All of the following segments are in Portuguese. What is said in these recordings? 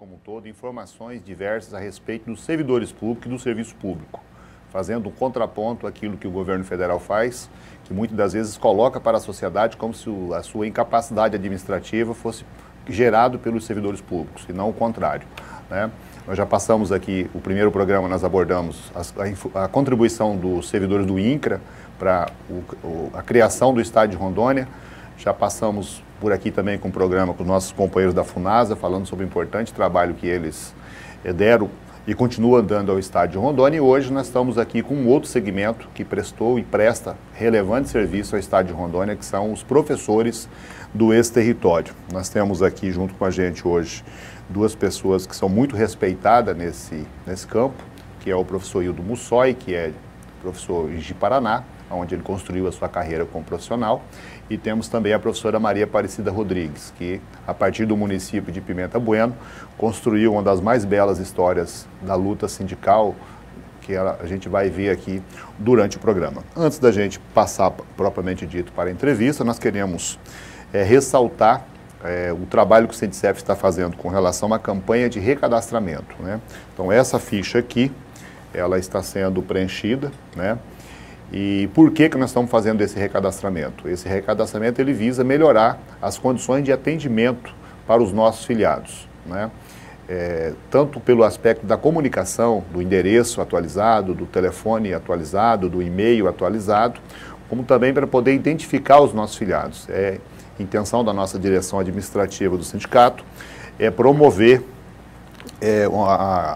como um todo informações diversas a respeito dos servidores públicos e do serviço público, fazendo um contraponto àquilo que o governo federal faz, que muitas das vezes coloca para a sociedade como se a sua incapacidade administrativa fosse gerado pelos servidores públicos, e não o contrário, né? Nós já passamos aqui, o primeiro programa nós abordamos a contribuição dos servidores do INCRA para a criação do Estado de Rondônia. Já passamos por aqui também com o programa com os nossos companheiros da FUNASA, falando sobre o importante trabalho que eles deram e continuam dando ao Estado de Rondônia. E hoje nós estamos aqui com um outro segmento que prestou e presta relevante serviço ao Estado de Rondônia, que são os professores do ex-território. Nós temos aqui junto com a gente hoje duas pessoas que são muito respeitadas nesse campo, que é o professor Hildo Mussoi, que é professor em Ji-Paraná, onde ele construiu a sua carreira como profissional, e temos também a professora Maria Aparecida Rodrigues, que, a partir do município de Pimenta Bueno, construiu uma das mais belas histórias da luta sindical, que a gente vai ver aqui durante o programa. Antes da gente passar, propriamente dito, para a entrevista, nós queremos ressaltar o trabalho que o Sindicef está fazendo com relação a uma campanha de recadastramento, né? Então, essa ficha aqui, ela está sendo preenchida, né? E por que nós estamos fazendo esse recadastramento? Esse recadastramento ele visa melhorar as condições de atendimento para os nossos filiados, né? Tanto pelo aspecto da comunicação, do endereço atualizado, do telefone atualizado, do e-mail atualizado, como também para poder identificar os nossos filiados. A intenção da nossa direção administrativa do sindicato é promover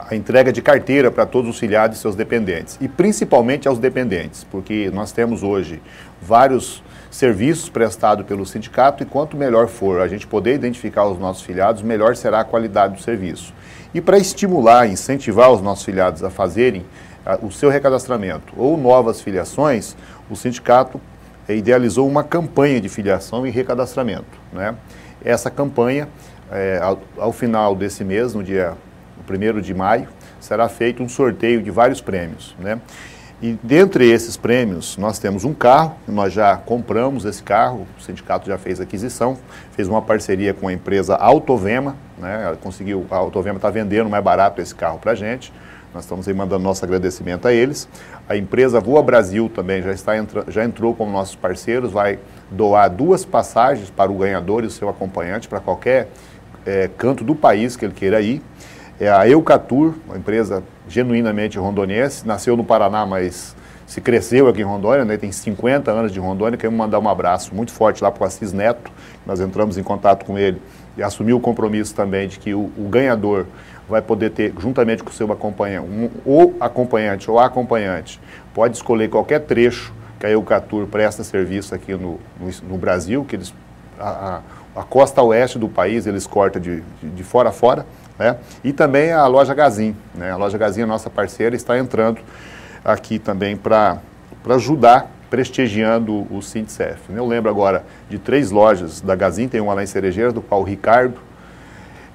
a entrega de carteira para todos os filiados e seus dependentes, e principalmente aos dependentes, porque nós temos hoje vários serviços prestados pelo sindicato, e quanto melhor for a gente poder identificar os nossos filiados, melhor será a qualidade do serviço. E para estimular, incentivar os nossos filiados a fazerem o seu recadastramento ou novas filiações, o sindicato idealizou uma campanha de filiação e recadastramento, né? Essa campanha, ao final desse mês, no dia 1º de maio, será feito um sorteio de vários prêmios, né? E dentre esses prêmios, nós temos um carro, nós já compramos esse carro, o sindicato já fez a aquisição, fez uma parceria com a empresa Autovema, né? A Autovema está vendendo mais barato esse carro para a gente. Nós estamos aí mandando nosso agradecimento a eles. A empresa Voa Brasil também já entrou como nossos parceiros, vai doar 2 passagens para o ganhador e o seu acompanhante para qualquer canto do país que ele queira ir. A Eucatur, uma empresa genuinamente rondoniense, nasceu no Paraná, mas se cresceu aqui em Rondônia, né? Tem 50 anos de Rondônia. Queremos mandar um abraço muito forte lá para o Assis Neto. Nós entramos em contato com ele e assumiu o compromisso também de que o ganhador vai poder ter, juntamente com o seu acompanhante, ou acompanhante ou acompanhante, pode escolher qualquer trecho que a Eucatur presta serviço aqui no Brasil, que eles, a costa oeste do país eles cortam de fora a fora, né? E também a loja Gazin, né? A loja Gazin, a nossa parceira, está entrando aqui também para ajudar, prestigiando o Sindicef. Eu lembro agora de 3 lojas da Gazin, tem uma lá em Cerejeiras, do qual o Ricardo,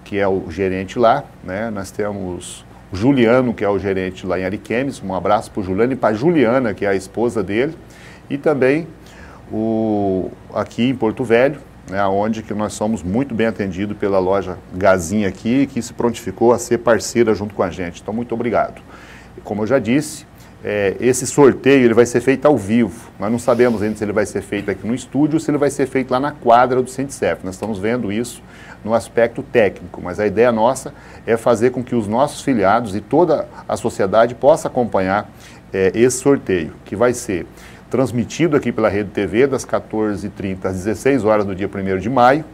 que é o gerente lá, né? Nós temos o Juliano, que é o gerente lá em Ariquemes, um abraço para o Juliano e para a Juliana, que é a esposa dele, e também aqui em Porto Velho, né, onde que nós somos muito bem atendidos pela loja Gazin aqui, que se prontificou a ser parceira junto com a gente. Então, muito obrigado. Como eu já disse, esse sorteio ele vai ser feito ao vivo. Nós não sabemos ainda se ele vai ser feito aqui no estúdio ou se ele vai ser feito lá na quadra do Sindicef. Nós estamos vendo isso no aspecto técnico, mas a ideia nossa é fazer com que os nossos filiados e toda a sociedade possa acompanhar esse sorteio, que vai ser transmitido aqui pela Rede TV das 14h30 às 16 horas do dia 1º de maio,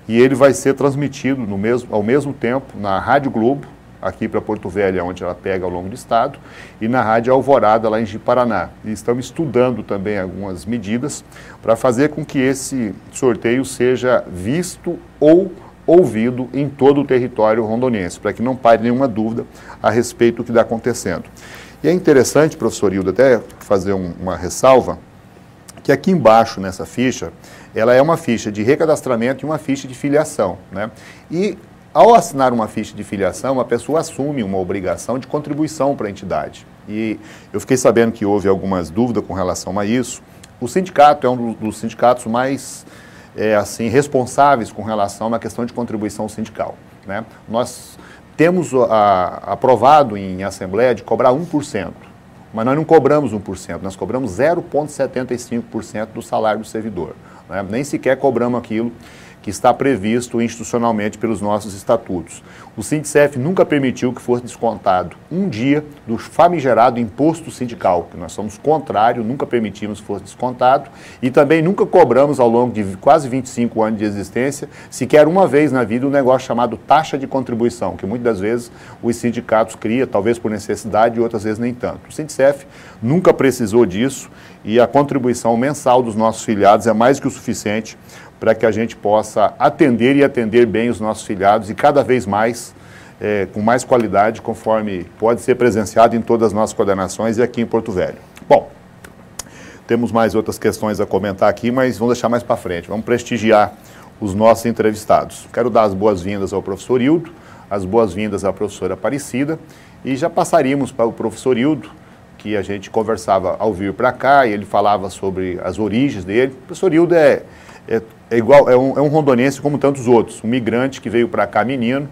e ele vai ser transmitido ao mesmo tempo na Rádio Globo, aqui para Porto Velho, onde ela pega ao longo do estado, e na Rádio Alvorada, lá em Ji-Paraná. E estamos estudando também algumas medidas para fazer com que esse sorteio seja visto ou ouvido em todo o território rondoniense, para que não pare nenhuma dúvida a respeito do que está acontecendo. E é interessante, professor Hildo, até fazer uma ressalva, que aqui embaixo nessa ficha, ela é uma ficha de recadastramento e uma ficha de filiação, né? E ao assinar uma ficha de filiação, a pessoa assume uma obrigação de contribuição para a entidade. E eu fiquei sabendo que houve algumas dúvidas com relação a isso. O sindicato é um dos sindicatos mais responsáveis com relação a uma questão de contribuição sindical, né? Nós temos aprovado em Assembleia de cobrar 1%, mas nós não cobramos 1%, nós cobramos 0,75% do salário do servidor. Né? Nem sequer cobramos aquilo que está previsto institucionalmente pelos nossos estatutos. O Sindicef nunca permitiu que fosse descontado um dia do famigerado imposto sindical, que nós somos contrários, nunca permitimos que fosse descontado, e também nunca cobramos ao longo de quase 25 anos de existência, sequer uma vez na vida, um negócio chamado taxa de contribuição, que muitas das vezes os sindicatos criam, talvez por necessidade e outras vezes nem tanto. O Sindicef nunca precisou disso e a contribuição mensal dos nossos filiados é mais que o suficiente para que a gente possa atender e atender bem os nossos filiados e cada vez mais, com mais qualidade, conforme pode ser presenciado em todas as nossas coordenações e aqui em Porto Velho. Bom, temos mais outras questões a comentar aqui, mas vamos deixar mais para frente. Vamos prestigiar os nossos entrevistados. Quero dar as boas-vindas ao professor Hildo, as boas-vindas à professora Aparecida e já passaríamos para o professor Hildo, que a gente conversava ao vir para cá e ele falava sobre as origens dele. O professor Hildo é um rondonense como tantos outros, um migrante que veio para cá menino,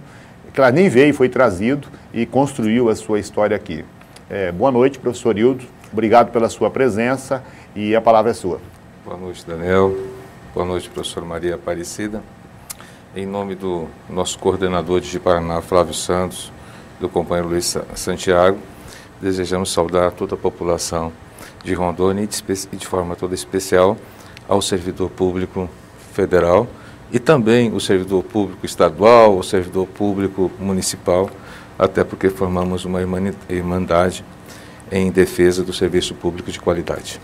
que nem veio, foi trazido e construiu a sua história aqui. Boa noite, professor Hildo, obrigado pela sua presença e a palavra é sua. Boa noite, Daniel. Boa noite, professora Maria Aparecida. Em nome do nosso coordenador de Paraná, Flávio Santos, do companheiro Luiz Santiago, desejamos saudar toda a população de Rondônia e de forma toda especial ao servidor público federal e também o servidor público estadual, o servidor público municipal, até porque formamos uma irmandade em defesa do serviço público de qualidade.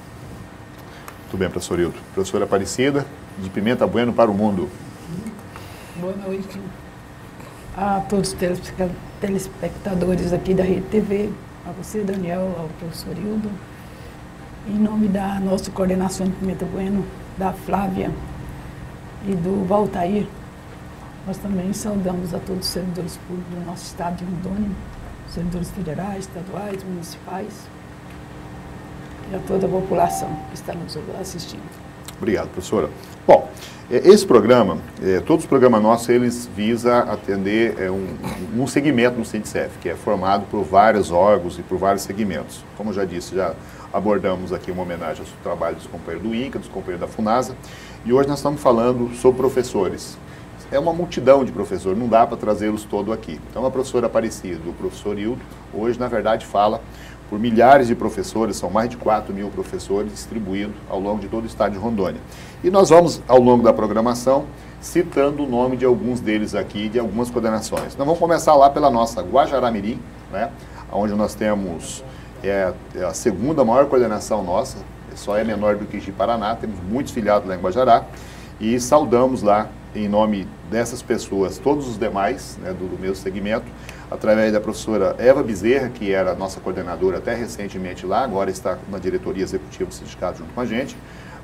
Muito bem, professor Hildo. Professora Aparecida, de Pimenta Bueno para o mundo. Boa noite a todos os telespectadores aqui da Rede TV, a você, Daniel, ao professor Hildo. Em nome da nossa coordenação de Pimenta Bueno, da Flávia e do Valtair, nós também saudamos a todos os servidores públicos do nosso estado de Rondônia, servidores federais, estaduais, municipais e a toda a população que está nos assistindo. Obrigado, professora. Bom, esse programa, todos os programas nossos, eles visam atender um segmento no Sindicef, que é formado por vários órgãos e por vários segmentos. Como eu já disse, já abordamos aqui uma homenagem ao trabalho dos companheiros do INCA, dos companheiros da FUNASA, e hoje nós estamos falando sobre professores. É uma multidão de professores, não dá para trazê-los todos aqui. Então a professora Aparecida, o professor Hildo, hoje na verdade fala por milhares de professores, são mais de 4.000 professores distribuídos ao longo de todo o estado de Rondônia. E nós vamos, ao longo da programação, citando o nome de alguns deles aqui, de algumas coordenações. Nós vamos começar lá pela nossa Guajará-Mirim, né, onde nós temos a segunda maior coordenação nossa, só é menor do que de Paraná, temos muitos filiados lá em Guajará, e saudamos lá, em nome dessas pessoas, todos os demais, né, do meu segmento, através da professora Eva Bezerra, que era a nossa coordenadora até recentemente lá, agora está na diretoria executiva do sindicato junto com a gente,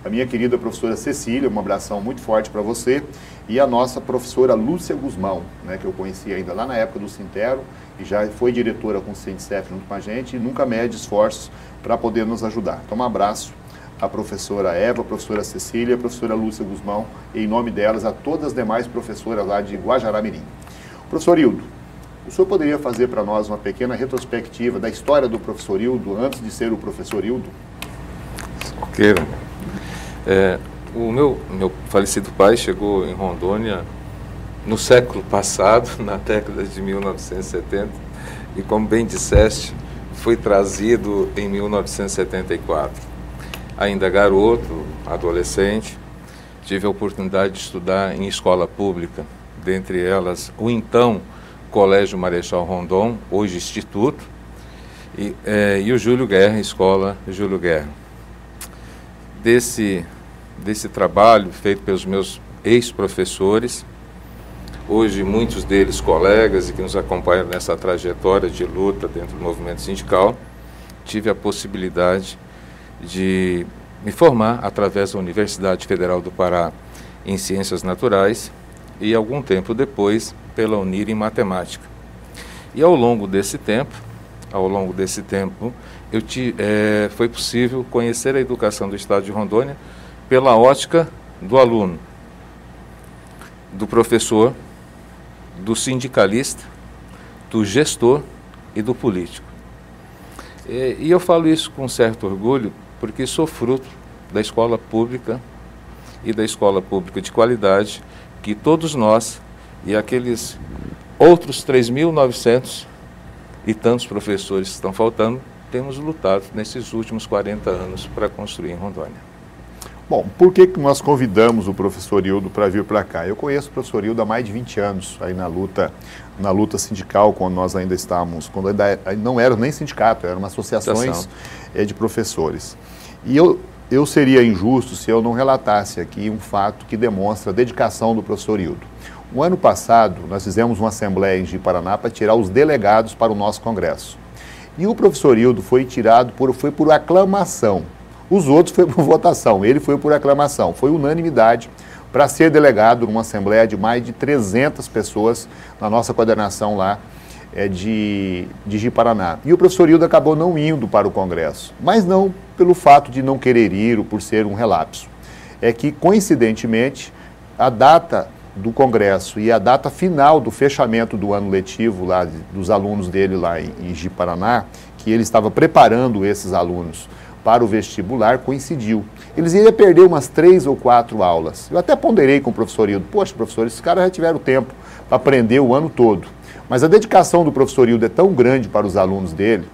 a minha querida professora Cecília, um abração muito forte para você, e a nossa professora Lúcia Guzmão, né, que eu conheci ainda lá na época do Sintero, e já foi diretora com o Sindicef junto com a gente, e nunca mede esforços para poder nos ajudar. Então um abraço à professora Eva, a professora Cecília, a professora Lúcia Guzmão, e em nome delas a todas as demais professoras lá de Guajará-Mirim. Professor Hildo, o senhor poderia fazer para nós uma pequena retrospectiva da história do professor Hildo antes de ser o professor Hildo? Ok. O meu falecido pai chegou em Rondônia no século passado, na década de 1970, e como bem disseste, foi trazido em 1974. Ainda garoto, adolescente, tive a oportunidade de estudar em escola pública, dentre elas o então Colégio Marechal Rondon, hoje Instituto, e o Júlio Guerra, Escola Júlio Guerra. Desse trabalho feito pelos meus ex-professores, hoje muitos deles colegas e que nos acompanham nessa trajetória de luta dentro do movimento sindical, tive a possibilidade de me formar através da Universidade Federal do Pará em Ciências Naturais e algum tempo depois pela Unir em Matemática. E ao longo desse tempo, foi possível conhecer a educação do Estado de Rondônia pela ótica do aluno, do professor, do sindicalista, do gestor e do político. E eu falo isso com certo orgulho, porque sou fruto da escola pública e da escola pública de qualidade, que todos nós e aqueles outros 3.900 e tantos professores que estão faltando, temos lutado nesses últimos 40 anos para construir em Rondônia. Bom, por que nós convidamos o professor Hildo para vir para cá? Eu conheço o professor Hildo há mais de 20 anos, aí na luta sindical, quando nós ainda estávamos, quando ainda não era nem sindicato, eram associações de professores. E eu seria injusto se eu não relatasse aqui um fato que demonstra a dedicação do professor Hildo. O ano passado, nós fizemos uma assembleia em Ji-Paraná para tirar os delegados para o nosso congresso. E o professor Hildo foi tirado, foi por aclamação. Os outros foi por votação, ele foi por aclamação. Foi unanimidade para ser delegado numa assembleia de mais de 300 pessoas na nossa coordenação lá de Ji-Paraná. E o professor Hildo acabou não indo para o congresso, mas não pelo fato de não querer ir ou por ser um relapso. É que, coincidentemente, a data do congresso e a data final do fechamento do ano letivo lá dos alunos dele lá em Ji-Paraná, que ele estava preparando esses alunos para o vestibular, coincidiu. Eles iriam perder umas 3 ou 4 aulas. Eu até ponderei com o professor Hildo, poxa, professor, esses caras já tiveram tempo para aprender o ano todo. Mas a dedicação do professor Hildo é tão grande para os alunos dele,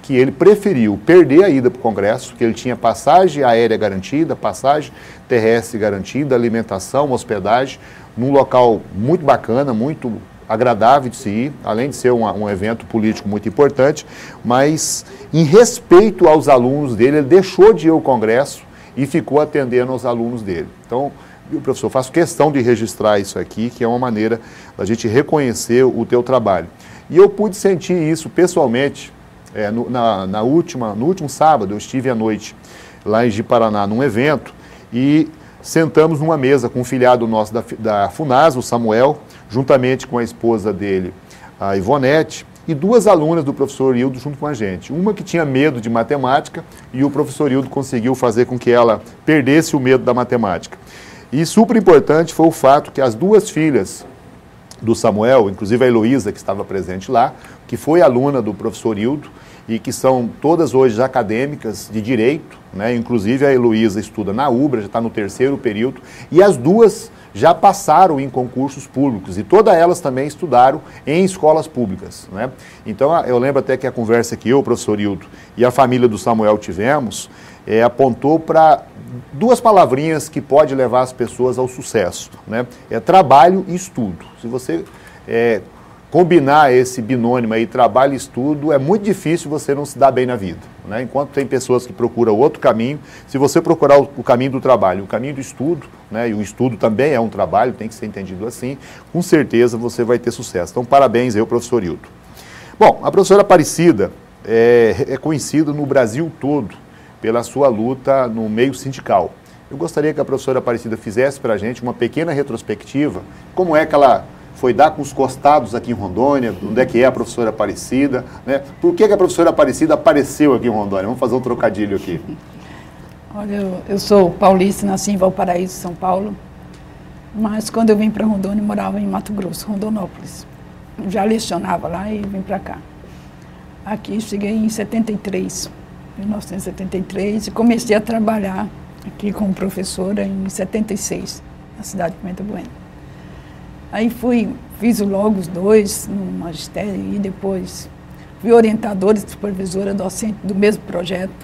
que ele preferiu perder a ida para o congresso, que ele tinha passagem aérea garantida, passagem terrestre garantida, alimentação, hospedagem, num local muito bacana, muito agradável de se ir, além de ser um evento político muito importante, mas em respeito aos alunos dele, ele deixou de ir ao congresso e ficou atendendo aos alunos dele. Então, professor, faço questão de registrar isso aqui, que é uma maneira da gente reconhecer o teu trabalho. E eu pude sentir isso pessoalmente, no último sábado, eu estive à noite lá em Ji-Paraná num evento e sentamos numa mesa com um filiado nosso da FUNAS, o Samuel, juntamente com a esposa dele, a Ivonete, e 2 alunas do professor Hildo junto com a gente. Uma que tinha medo de matemática e o professor Hildo conseguiu fazer com que ela perdesse o medo da matemática. E super importante foi o fato que as 2 filhas do Samuel, inclusive a Heloísa, que estava presente lá, que foi aluna do professor Hildo, e que são todas hoje acadêmicas de direito, né? Inclusive a Heloísa estuda na UBRA, já está no 3º período, e as 2 já passaram em concursos públicos, e todas elas também estudaram em escolas públicas, né? Então eu lembro até que a conversa que eu, o professor Hildo, e a família do Samuel tivemos, apontou para 2 palavrinhas que pode levar as pessoas ao sucesso, né? É trabalho e estudo. Se você combinar esse binônimo aí, trabalho e estudo, é muito difícil você não se dar bem na vida, né? Enquanto tem pessoas que procuram outro caminho, se você procurar o caminho do trabalho, o caminho do estudo, né? E o estudo também é um trabalho, tem que ser entendido assim, com certeza você vai ter sucesso. Então, parabéns aí, professor Hildo. Bom, a professora Aparecida é conhecida no Brasil todo pela sua luta no meio sindical. Eu gostaria que a professora Aparecida fizesse para a gente uma pequena retrospectiva, como é que ela foi dar com os costados aqui em Rondônia, onde é que é a professora Aparecida, né? Por que a professora Aparecida apareceu aqui em Rondônia? Vamos fazer um trocadilho aqui. Olha, eu sou paulista, nasci em Valparaíso, São Paulo, mas quando eu vim para Rondônia, eu morava em Mato Grosso, Rondonópolis. Eu já lecionava lá e vim para cá. Aqui cheguei em 1973, e comecei a trabalhar aqui como professora em 76, na cidade de Pimenta Bueno. Aí fiz logo os 2 no magistério e depois fui orientadora e supervisora docente do mesmo projeto.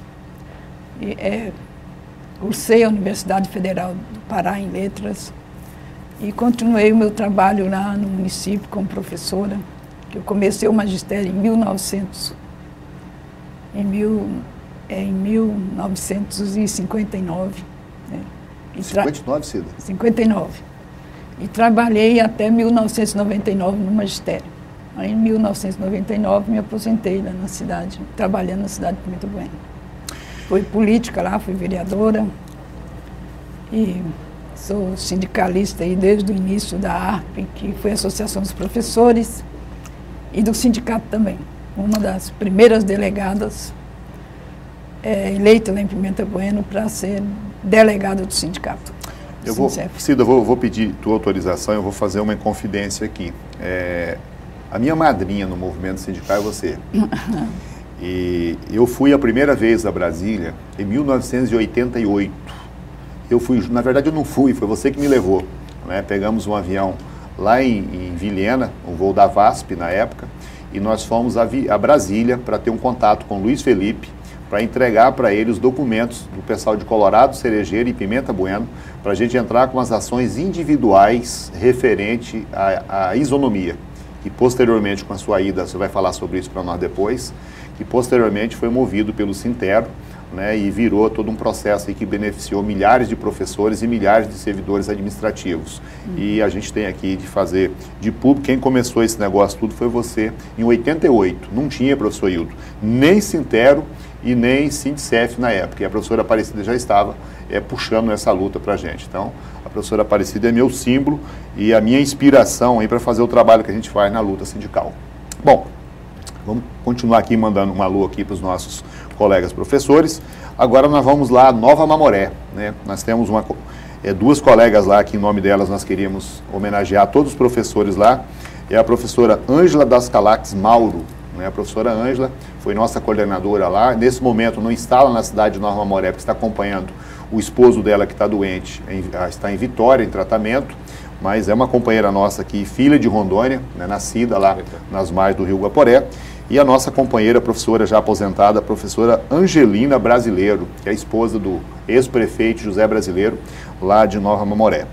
Cursei a Universidade Federal do Pará em Letras e continuei o meu trabalho lá no município como professora, que eu comecei o magistério em 1959. Né? 59, Cida? 59. E trabalhei até 1999 no magistério. Aí, em 1999, me aposentei lá na cidade, trabalhando na cidade de Pimenta Bueno. Fui política lá, fui vereadora e sou sindicalista aí desde o início da ARP, que foi a Associação dos Professores, e do sindicato também. Uma das primeiras delegadas eleita lá em Pimenta Bueno para ser delegada do sindicato. Cida, vou pedir tua autorização, eu vou fazer uma inconfidência aqui. A minha madrinha no movimento sindical é você. E eu fui a primeira vez a Brasília em 1988. Eu fui, na verdade eu não fui, foi você que me levou, né? Pegamos um avião lá em Vilhena, um voo da VASP na época, e nós fomos a Brasília para ter um contato com o Luiz Felipe, para entregar para ele os documentos do pessoal de Colorado, Cerejeira e Pimenta Bueno, para a gente entrar com as ações individuais referente à isonomia. E posteriormente, com a sua ida, você vai falar sobre isso para nós depois, que posteriormente foi movido pelo Sintero, né, e virou todo um processo aí que beneficiou milhares de professores e milhares de servidores administrativos. E a gente tem aqui de fazer de público, quem começou esse negócio tudo foi você, em 88. Não tinha, professor Hildo, nem Sintero e nem Sindicef na época. E a professora Aparecida já estava puxando essa luta para a gente. Então, a professora Aparecida é meu símbolo e a minha inspiração aí para fazer o trabalho que a gente faz na luta sindical. Bom, vamos continuar aqui mandando um alô aqui para os nossos colegas professores. Agora nós vamos lá a Nova Mamoré, né? Nós temos duas colegas lá que em nome delas nós queríamos homenagear todos os professores lá. É a professora Ângela das Calaques Mauro, né? A professora Ângela foi nossa coordenadora lá. Nesse momento não está lá na cidade de Nova Mamoré, porque está acompanhando o esposo dela que está doente, está em Vitória, em tratamento, mas é uma companheira nossa aqui, filha de Rondônia, né? Nascida lá nas margens do Rio Guaporé. E a nossa companheira, professora já aposentada, a professora Angelina Brasileiro, que é a esposa do ex-prefeito José Brasileiro, lá de Nova Mamoré.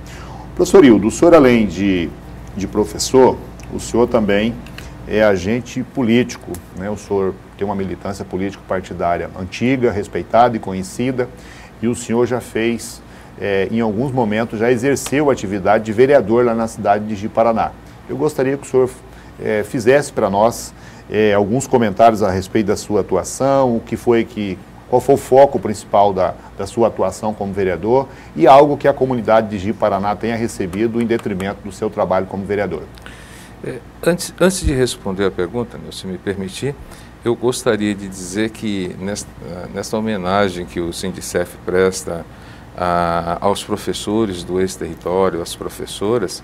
Professor Hildo, o senhor além de professor, o senhor também é agente político, né? O senhor tem uma militância político-partidária antiga, respeitada e conhecida, e o senhor já fez, em alguns momentos, já exerceu a atividade de vereador lá na cidade de Ji-Paraná. Eu gostaria que o senhor fizesse para nós alguns comentários a respeito da sua atuação, qual foi o foco principal da sua atuação como vereador e algo que a comunidade de Ji-Paraná tenha recebido em detrimento do seu trabalho como vereador. Antes de responder a pergunta, se me permitir, eu gostaria de dizer que nesta homenagem que o Sindicef presta aos professores do ex-território, às professoras,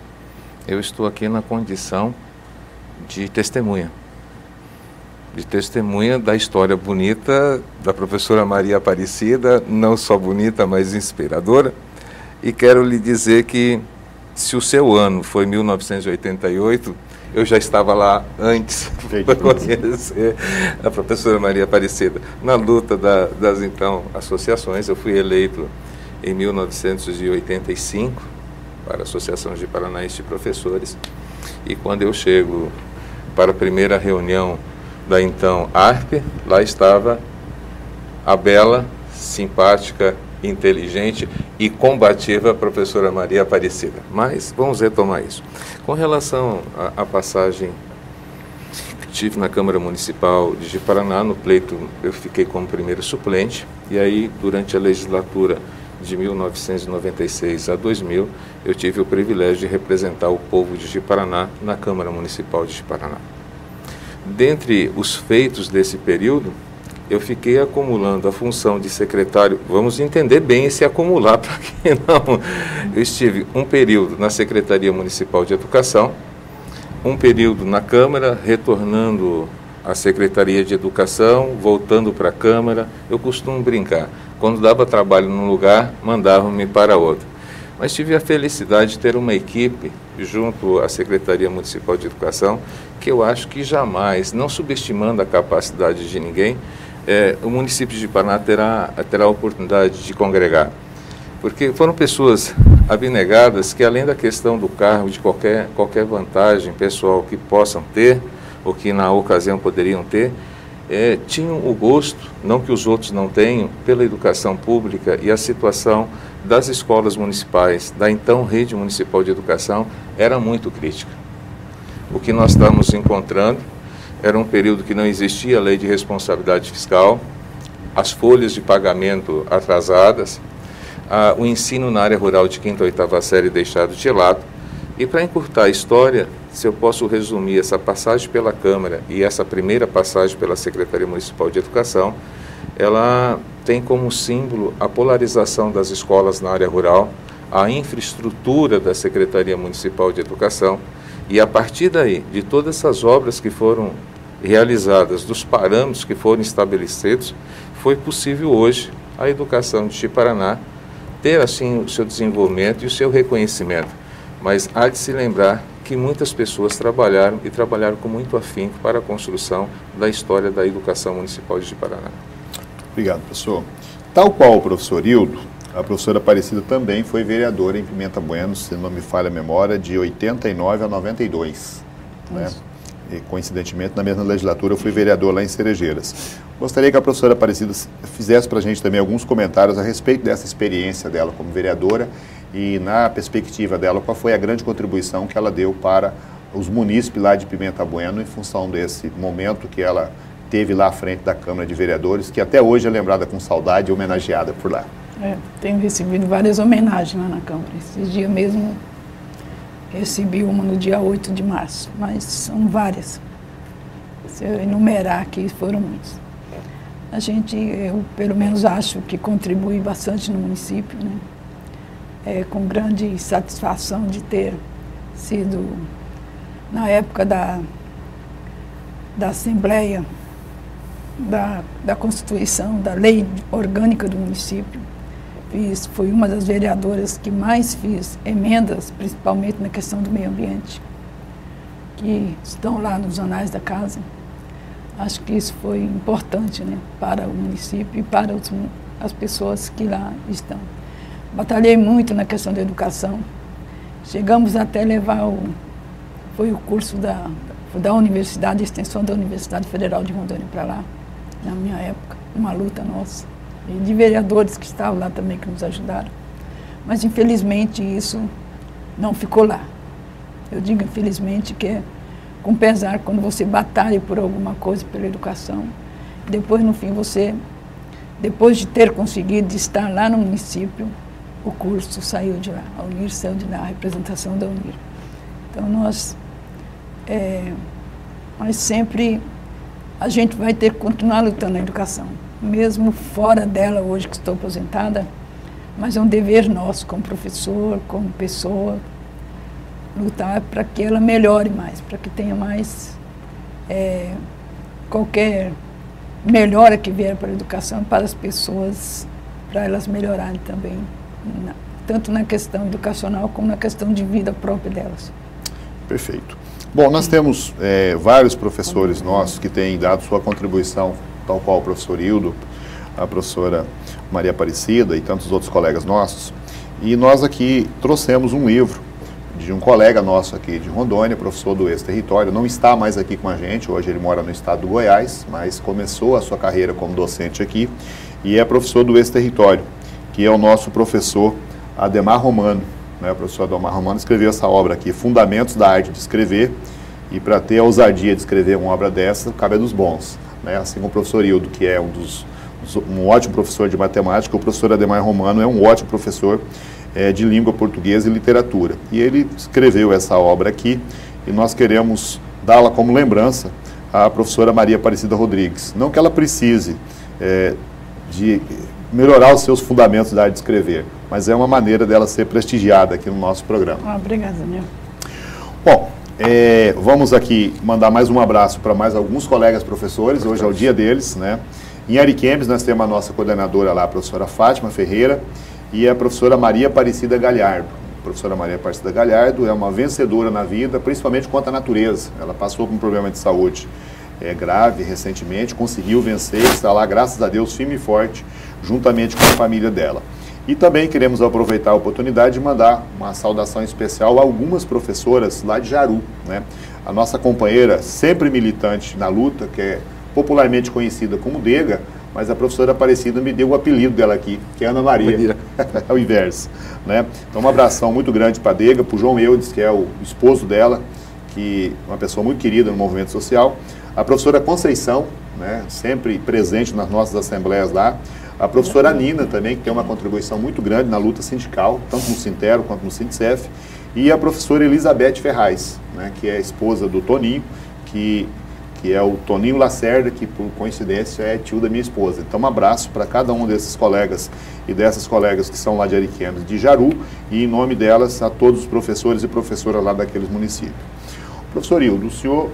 eu estou aqui na condição de testemunha da história bonita da professora Maria Aparecida, não só bonita, mas inspiradora. E quero lhe dizer que, se o seu ano foi 1988, eu já estava lá antes para conhecer a professora Maria Aparecida. Na luta das, então, associações, eu fui eleito em 1985 para a Associação de Paranaense de Professores. E quando eu chego para a primeira reunião da então ARP, lá estava a bela, simpática, inteligente e combativa professora Maria Aparecida. Mas vamos retomar isso. Com relação à passagem que tive na Câmara Municipal de Ji-Paraná, no pleito eu fiquei como primeiro suplente, e aí durante a legislatura de 1996 a 2000, eu tive o privilégio de representar o povo de Ji-Paraná na Câmara Municipal de Ji-Paraná. Dentre os feitos desse período, eu fiquei acumulando a função de secretário. Vamos entender bem esse acumular, para quem não. Eu estive um período na Secretaria Municipal de Educação, um período na Câmara, retornando à Secretaria de Educação, voltando para a Câmara. Eu costumo brincar, quando dava trabalho num lugar, mandavam-me para outro. Mas tive a felicidade de ter uma equipe junto à Secretaria Municipal de Educação, que eu acho que jamais, não subestimando a capacidade de ninguém, o município de Ji-Paraná terá a oportunidade de congregar. Porque foram pessoas abnegadas que, além da questão do cargo, de qualquer vantagem pessoal que possam ter, ou que na ocasião poderiam ter, tinham o gosto, não que os outros não tenham, pela educação pública, e a situação das escolas municipais, da então Rede Municipal de Educação, era muito crítica. O que nós estamos encontrando era um período que não existia a lei de responsabilidade fiscal, as folhas de pagamento atrasadas, o ensino na área rural de 5ª a 8ª série deixado de lado. E para encurtar a história, se eu posso resumir essa passagem pela Câmara e essa primeira passagem pela Secretaria Municipal de Educação, ela tem como símbolo a polarização das escolas na área rural, a infraestrutura da Secretaria Municipal de Educação E a partir daí, de todas essas obras que foram realizadas, dos parâmetros que foram estabelecidos, foi possível hoje a educação de Ji-Paraná ter assim o seu desenvolvimento e o seu reconhecimento. Mas há de se lembrar que muitas pessoas trabalharam e trabalharam com muito afinco para a construção da história da educação municipal de Ji-Paraná. Obrigado, professor. Tal qual o professor Hildo, a professora Aparecida também foi vereadora em Pimenta Bueno, se não me falha a memória, de 89 a 92. Né? E, coincidentemente, na mesma legislatura, eu fui vereador lá em Cerejeiras. Gostaria que a professora Aparecida fizesse para a gente também alguns comentários a respeito dessa experiência dela como vereadora e, na perspectiva dela, qual foi a grande contribuição que ela deu para os munícipes lá de Pimenta Bueno em função desse momento que ela teve lá à frente da Câmara de Vereadores, que até hoje é lembrada com saudade e homenageada por lá. Tenho recebido várias homenagens lá na Câmara. Esses dias mesmo recebi uma no dia 8 de março, mas são várias. Se eu enumerar aqui, foram muitas. Eu pelo menos acho que contribui bastante no município, né? Com grande satisfação de ter sido, na época da Assembleia, da Constituição, da Lei Orgânica do município, fui uma das vereadoras que mais fiz emendas, principalmente na questão do meio ambiente, que estão lá nos anais da casa. Acho que isso foi importante, né, para o município e para as pessoas que lá estão. Batalhei muito na questão da educação. Chegamos até levar foi o curso da Universidade, a extensão da Universidade Federal de Rondônia para lá, na minha época, uma luta nossa. E de vereadores que estavam lá também, que nos ajudaram. Mas, infelizmente, isso não ficou lá. Eu digo, infelizmente, que é com pesar quando você batalha por alguma coisa, pela educação. Depois, no fim, depois de ter conseguido estar lá no município, o curso saiu de lá, a UNIR saiu de lá, a representação da UNIR. Então, mas sempre a gente vai ter que continuar lutando na educação. Mesmo fora dela, hoje que estou aposentada, mas é um dever nosso como professor, como pessoa, lutar para que ela melhore mais, para que tenha mais qualquer melhora que vier para a educação, para as pessoas, para elas melhorarem também, tanto na questão educacional como na questão de vida própria delas. Perfeito. Bom, nós temos vários professores nossos que têm dado sua contribuição, tal qual o professor Hildo, a professora Maria Aparecida e tantos outros colegas nossos. E nós aqui trouxemos um livro de um colega nosso aqui de Rondônia, professor do ex-território, não está mais aqui com a gente, hoje ele mora no estado do Goiás, mas começou a sua carreira como docente aqui e é professor do ex-território, que é o nosso professor Ademar Romano. O professor Ademar Romano escreveu essa obra aqui, Fundamentos da Arte de Escrever, e para ter a ousadia de escrever uma obra dessa, cabe a dos bons. Assim como o professor Hildo, que é um ótimo professor de matemática, o professor Ademar Romano é um ótimo professor de língua portuguesa e literatura. E ele escreveu essa obra aqui, e nós queremos dá-la como lembrança à professora Maria Aparecida Rodrigues. Não que ela precise de melhorar os seus fundamentos da arte de escrever, mas é uma maneira dela ser prestigiada aqui no nosso programa. Obrigada, Daniel. Bom, vamos aqui mandar mais um abraço para mais alguns colegas professores, hoje é o dia deles, né? Em Ariquemes nós temos a nossa coordenadora lá, a professora Fátima Ferreira, e a professora Maria Aparecida Galhardo. A professora Maria Aparecida Galhardo é uma vencedora na vida, principalmente quanto à natureza. Ela passou por um problema de saúde grave recentemente, conseguiu vencer, está lá, graças a Deus, firme e forte, juntamente com a família dela. E também queremos aproveitar a oportunidade de mandar uma saudação especial a algumas professoras lá de Jaru, né? A nossa companheira, sempre militante na luta, que é popularmente conhecida como Dega, mas a professora Aparecida me deu o apelido dela aqui, que é Ana Maria, é o inverso, né? Então um abração muito grande para a Dega, para o João Eudes, que é o esposo dela, que é uma pessoa muito querida no movimento social, a professora Conceição, né, sempre presente nas nossas assembleias lá, a professora Nina também, que tem uma contribuição muito grande na luta sindical, tanto no Sintero quanto no Sindicef, e a professora Elizabeth Ferraz, né, que é a esposa do Toninho, que é o Toninho Lacerda, que por coincidência é tio da minha esposa. Então um abraço para cada um desses colegas e dessas colegas que são lá de Ariquemes, de Jaru, e em nome delas a todos os professores e professoras lá daqueles municípios. Professor Hildo, o senhor,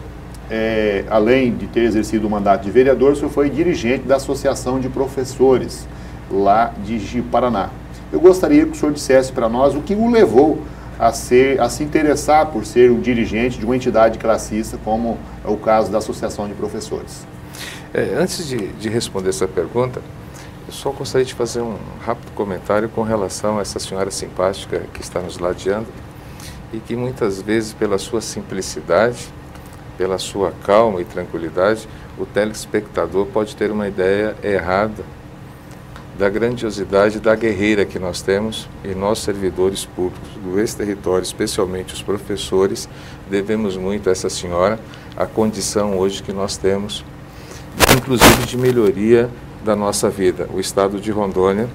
além de ter exercido o mandato de vereador, o senhor foi dirigente da Associação de Professores, lá de Ji-Paraná. Eu gostaria que o senhor dissesse para nós o que o levou a se interessar por ser um dirigente de uma entidade classista, como é o caso da Associação de Professores. Antes de responder essa pergunta, eu só gostaria de fazer um rápido comentário com relação a essa senhora simpática que está nos ladeando e que muitas vezes, pela sua simplicidade, pela sua calma e tranquilidade, o telespectador pode ter uma ideia errada da grandiosidade da guerreira que nós temos, e nós, servidores públicos do ex-território, especialmente os professores, devemos muito a essa senhora, a condição hoje que nós temos, inclusive de melhoria da nossa vida. O Estado de Rondônia,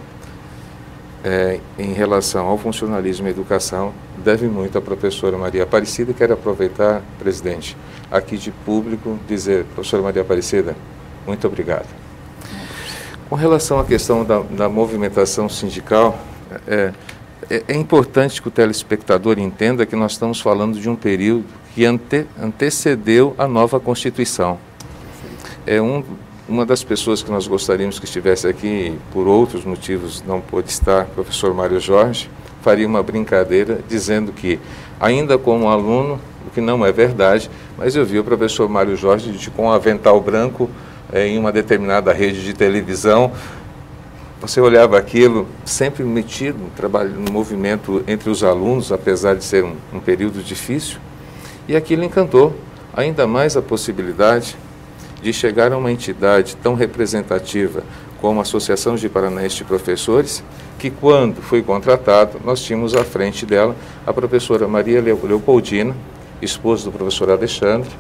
em relação ao funcionalismo e educação, deve muito à professora Maria Aparecida. E quero aproveitar, presidente, aqui de público, dizer, professora Maria Aparecida, muito obrigado. Com relação à questão da movimentação sindical, é importante que o telespectador entenda que nós estamos falando de um período que antecedeu a nova Constituição. Uma das pessoas que nós gostaríamos que estivesse aqui, por outros motivos não pôde estar, o professor Mário Jorge, faria uma brincadeira dizendo que, ainda como aluno, o que não é verdade, mas eu vi o professor Mário Jorge com um avental branco em uma determinada rede de televisão. Você olhava aquilo, sempre metido no movimento entre os alunos, apesar de ser um período difícil, e aquilo encantou ainda mais a possibilidade de chegar a uma entidade tão representativa como a Associação Ji-Paranaense de Professores, que quando foi contratado, nós tínhamos à frente dela a professora Maria Leopoldina, esposa do professor Alexandre,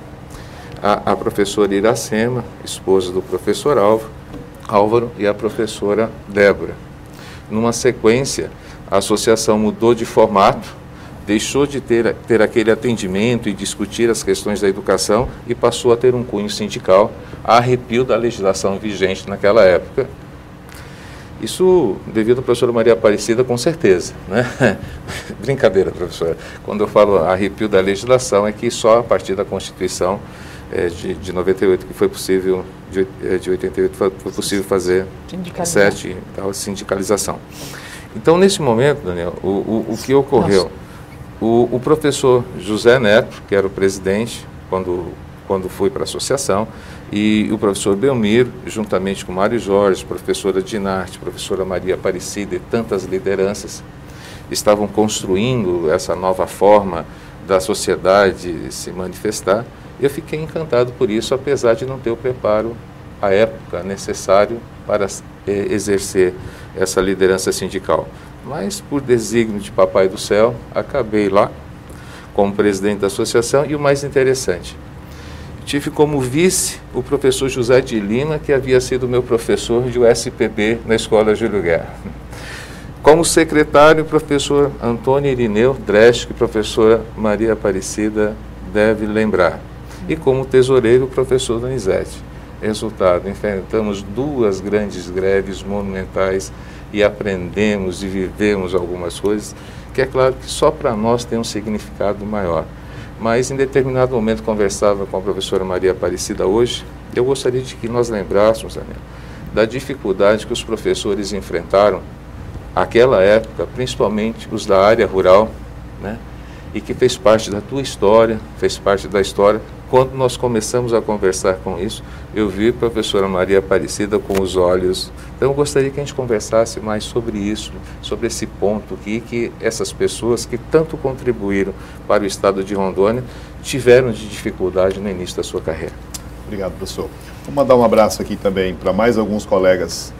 a professora Iracema, esposa do professor Álvaro, e a professora Débora. Numa sequência, a associação mudou de formato, deixou de ter aquele atendimento e discutir as questões da educação e passou a ter um cunho sindical, a arrepio da legislação vigente naquela época. Isso devido à professora Maria Aparecida, com certeza, né? Brincadeira, professora. Quando eu falo arrepio da legislação, é que só a partir da Constituição de 98 que foi possível, de 88 foi possível fazer a sindicalização. Então, nesse momento, Daniel, o que ocorreu? O professor José Neto, que era o presidente quando fui para a associação, e o professor Belmiro, juntamente com Mário Jorge, professora Dinarte, professora Maria Aparecida e tantas lideranças, estavam construindo essa nova forma da sociedade se manifestar. Eu fiquei encantado por isso, apesar de não ter o preparo à época necessário para exercer essa liderança sindical. Mas, por desígnio de Papai do Céu, acabei lá como presidente da associação. E o mais interessante, tive como vice o professor José de Lima, que havia sido meu professor de USPB na Escola Júlio Guerra. Como secretário, o professor Antônio Irineu Dresch, que a professora Maria Aparecida deve lembrar. E como tesoureiro, o professor Donizete. Resultado, enfrentamos 2 grandes greves monumentais e aprendemos e vivemos algumas coisas que é claro que só para nós tem um significado maior. Mas em determinado momento conversava com a professora Maria Aparecida hoje, eu gostaria de que nós lembrássemos, Daniel, da dificuldade que os professores enfrentaram naquela época, principalmente os da área rural, né? E que fez parte da tua história, fez parte da história. Quando nós começamos a conversar com isso, eu vi a professora Maria Aparecida com os olhos. Então, eu gostaria que a gente conversasse mais sobre isso, sobre esse ponto aqui, que essas pessoas que tanto contribuíram para o estado de Rondônia tiveram de dificuldade no início da sua carreira. Obrigado, professor. Vou mandar um abraço aqui também para mais alguns colegas,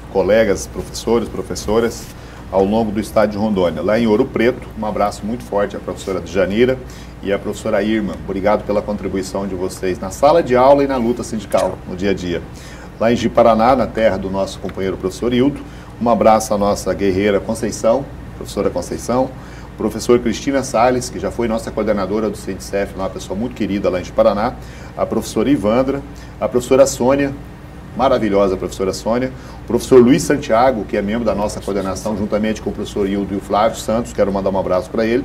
professores, professoras, ao longo do estado de Rondônia. Lá em Ouro Preto, um abraço muito forte à professora Djanira e à professora Irma. Obrigado pela contribuição de vocês na sala de aula e na luta sindical, no dia a dia. Lá em Ji-Paraná, na terra do nosso companheiro professor Hildo, um abraço à nossa guerreira Conceição, professora Conceição, professor Cristina Salles, que já foi nossa coordenadora do CENTCEF, uma pessoa muito querida lá em Ji-Paraná, a professora Ivandra, a professora Sônia, maravilhosa, a professora Sônia, o professor Luiz Santiago, que é membro da nossa coordenação, juntamente com o professor Hildo e o Flávio Santos, quero mandar um abraço para ele,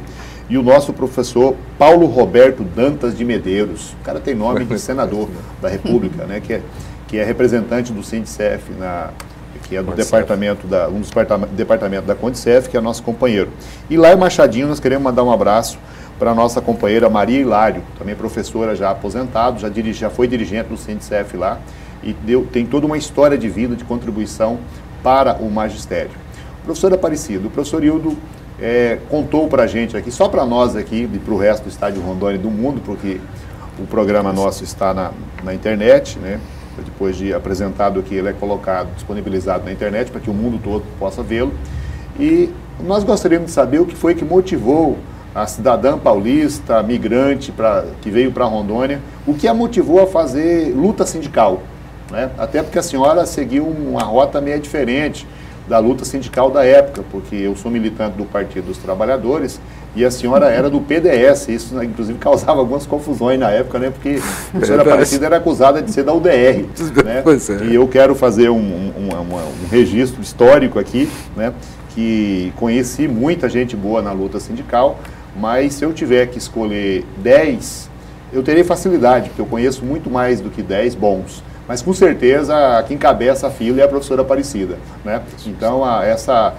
e o nosso professor Paulo Roberto Dantas de Medeiros, o cara tem nome de senador da República, né, que é representante do Sindicef, que é do departamento um dos departamentos da Condicef, que é nosso companheiro. E lá em Machadinho nós queremos mandar um abraço para a nossa companheira Maria Hilário, também professora já aposentada, já foi dirigente do Sindicef lá, e tem toda uma história de vida, de contribuição para o magistério. Professor Aparecido, o professor Hildo contou para a gente aqui, só para nós aqui e para o resto do estado de Rondônia e do mundo, porque o programa nosso está na internet, né? Depois de apresentado aqui, ele é colocado, disponibilizado na internet para que o mundo todo possa vê-lo. E nós gostaríamos de saber o que foi que motivou a cidadã paulista, migrante, que veio para Rondônia, o que a motivou a fazer luta sindical, né? Até porque a senhora seguiu uma rota meio diferente da luta sindical da época, porque eu sou militante do Partido dos Trabalhadores e a senhora era do PDS, isso inclusive causava algumas confusões na época, né? Porque a senhora Aparecida era acusada de ser da UDR, né? E eu quero fazer um registro histórico aqui, né? Que conheci muita gente boa na luta sindical, mas se eu tiver que escolher 10, eu terei facilidade, porque eu conheço muito mais do que 10 bons. Mas com certeza quem encabeça a fila é a professora Aparecida, né? Então essa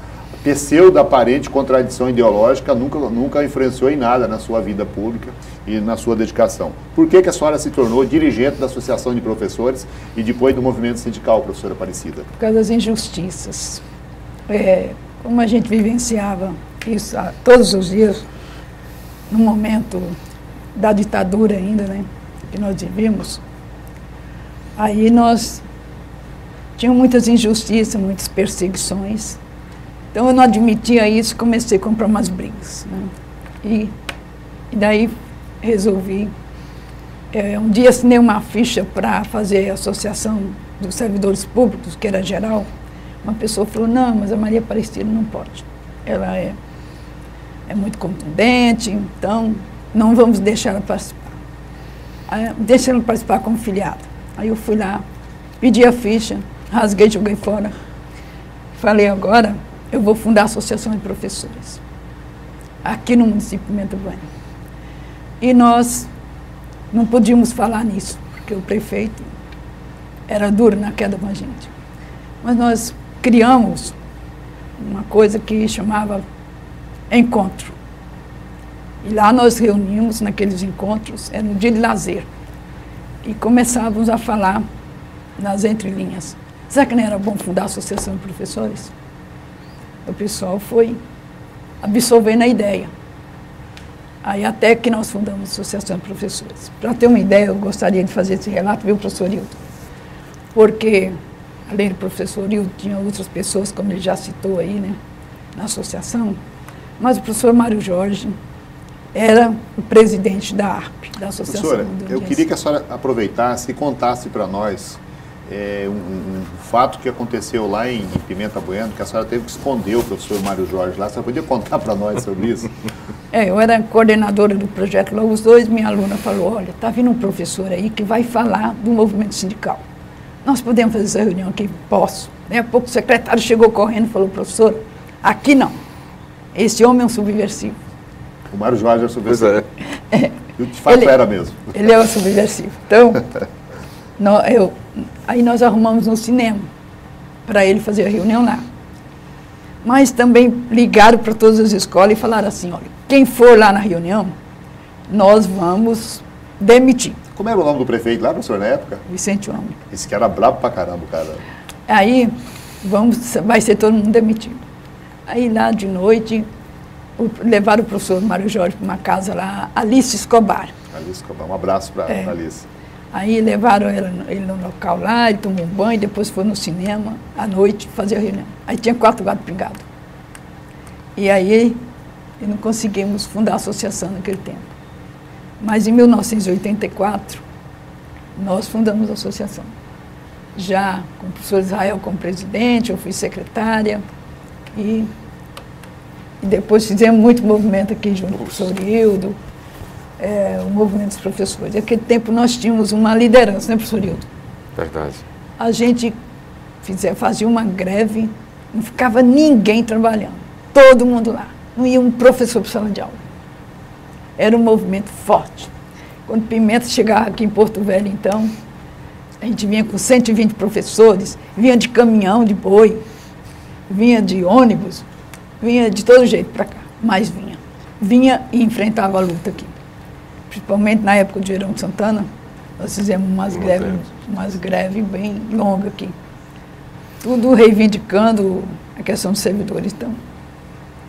pseudo-aparente contradição ideológica nunca influenciou em nada na sua vida pública e na sua dedicação. Por que a senhora se tornou dirigente da Associação de Professores e depois do movimento sindical, professora Aparecida? Por causa das injustiças. Como a gente vivenciava isso todos os dias, no momento da ditadura ainda, né, que nós vivíamos, aí nós tínhamos muitas injustiças, muitas perseguições. Então eu não admitia isso, comecei a comprar umas brigas, né? E daí resolvi, um dia assinei uma ficha para fazer a associação dos servidores públicos, que era geral. Uma pessoa falou, não, mas a Maria Aparecida não pode. Ela é muito contundente, então não vamos deixar ela participar. Deixa ela participar como filiada. Aí eu fui lá, pedi a ficha, rasguei, joguei fora. Falei, agora eu vou fundar a Associação de Professores, aqui no município de Pimenta Baiana. E nós não podíamos falar nisso, porque o prefeito era duro na queda com a gente. Mas nós criamos uma coisa que chamava encontro. E lá nós reuníamos naqueles encontros, era um dia de lazer. E começávamos a falar nas entrelinhas. Será que não era bom fundar a Associação de Professores? O pessoal foi absorvendo a ideia. Aí até que nós fundamos a Associação de Professores. Para ter uma ideia, eu gostaria de fazer esse relato, viu, professor Hildo? Porque, além do professor Hildo, tinha outras pessoas, como ele já citou aí, né, na associação, mas o professor Mário Jorge era o presidente da ARP, da Associação. Professora, eu queria que a senhora aproveitasse e contasse para nós um fato que aconteceu lá em Pimenta Baiana, que a senhora teve que esconder o professor Mário Jorge lá. A senhora podia contar para nós sobre isso? Eu era coordenadora do projeto lá, os dois, minha aluna falou, olha, está vindo um professor aí que vai falar do movimento sindical. Nós podemos fazer essa reunião aqui? Posso. Daí a pouco o secretário chegou correndo e falou, professor, aqui não. Esse homem é um subversivo. O Mário Jorge é subversivo. E de fato era mesmo. Ele é um subversivo. Então, aí nós arrumamos um cinema para ele fazer a reunião lá. Mas também ligaram para todas as escolas e falaram assim, olha, quem for lá na reunião, nós vamos demitir. Como era o nome do prefeito lá, professor, na época? Vicente Homem. Esse cara era brabo pra caramba, cara. Aí, vai ser todo mundo demitido. Aí lá de noite, levaram o professor Mário Jorge para uma casa lá, Alice Escobar. Alice Escobar, um abraço para Alice. Aí levaram ele no local lá, ele tomou um banho, depois foi no cinema, à noite, fazer a reunião. Aí tinha 4 gatos pingados. E aí, não conseguimos fundar a associação naquele tempo. Mas em 1984, nós fundamos a associação. Já com o professor Israel como presidente, eu fui secretária, e depois fizemos muito movimento aqui junto com o professor Hildo, o movimento dos professores. Naquele tempo nós tínhamos uma liderança, né, professor Hildo? Verdade. a gente fazia uma greve, não ficava ninguém trabalhando, todo mundo lá, não ia um professor para a sala de aula. Era um movimento forte. Quando Pimenta chegava aqui em Porto Velho, então, a gente vinha com 120 professores, vinha de caminhão, de boi, vinha de ônibus, vinha de todo jeito para cá, mas vinha. Vinha e enfrentava a luta aqui. Principalmente na época de Geirão de Santana, nós fizemos umas greves bem longas aqui. Tudo reivindicando a questão dos servidores. Então,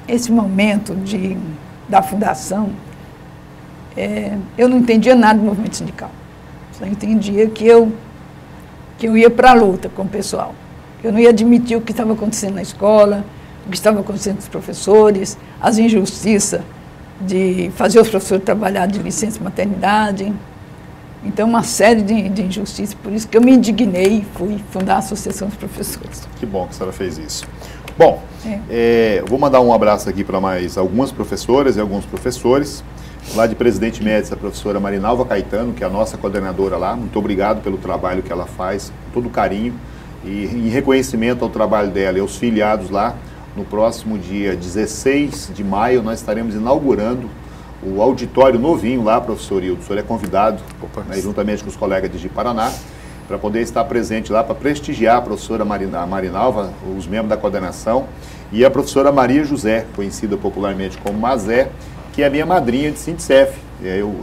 esse momento da fundação, eu não entendia nada do movimento sindical. Só entendia que eu ia para a luta com o pessoal. Eu não ia admitir o que estava acontecendo na escola, o que estava acontecendo com os professores, as injustiças de fazer os professores trabalhar de licença maternidade. Então, uma série de injustiças. Por isso que eu me indignei e fui fundar a Associação dos Professores. Que bom que a senhora fez isso. Bom, vou mandar um abraço aqui para mais algumas professoras e alguns professores. Lá de Presidente Médici, a professora Marinalva Caetano, que é a nossa coordenadora lá. Muito obrigado pelo trabalho que ela faz, com todo carinho. E em reconhecimento ao trabalho dela e aos filiados lá, no próximo dia 16 de maio, nós estaremos inaugurando o auditório novinho lá, professor Hildo. O senhor é convidado, né, juntamente com os colegas de Paraná, para poder estar presente lá, para prestigiar a professora Marinalva, os membros da coordenação, e a professora Maria José, conhecida popularmente como Mazé, que é a minha madrinha de Sindicef. Eu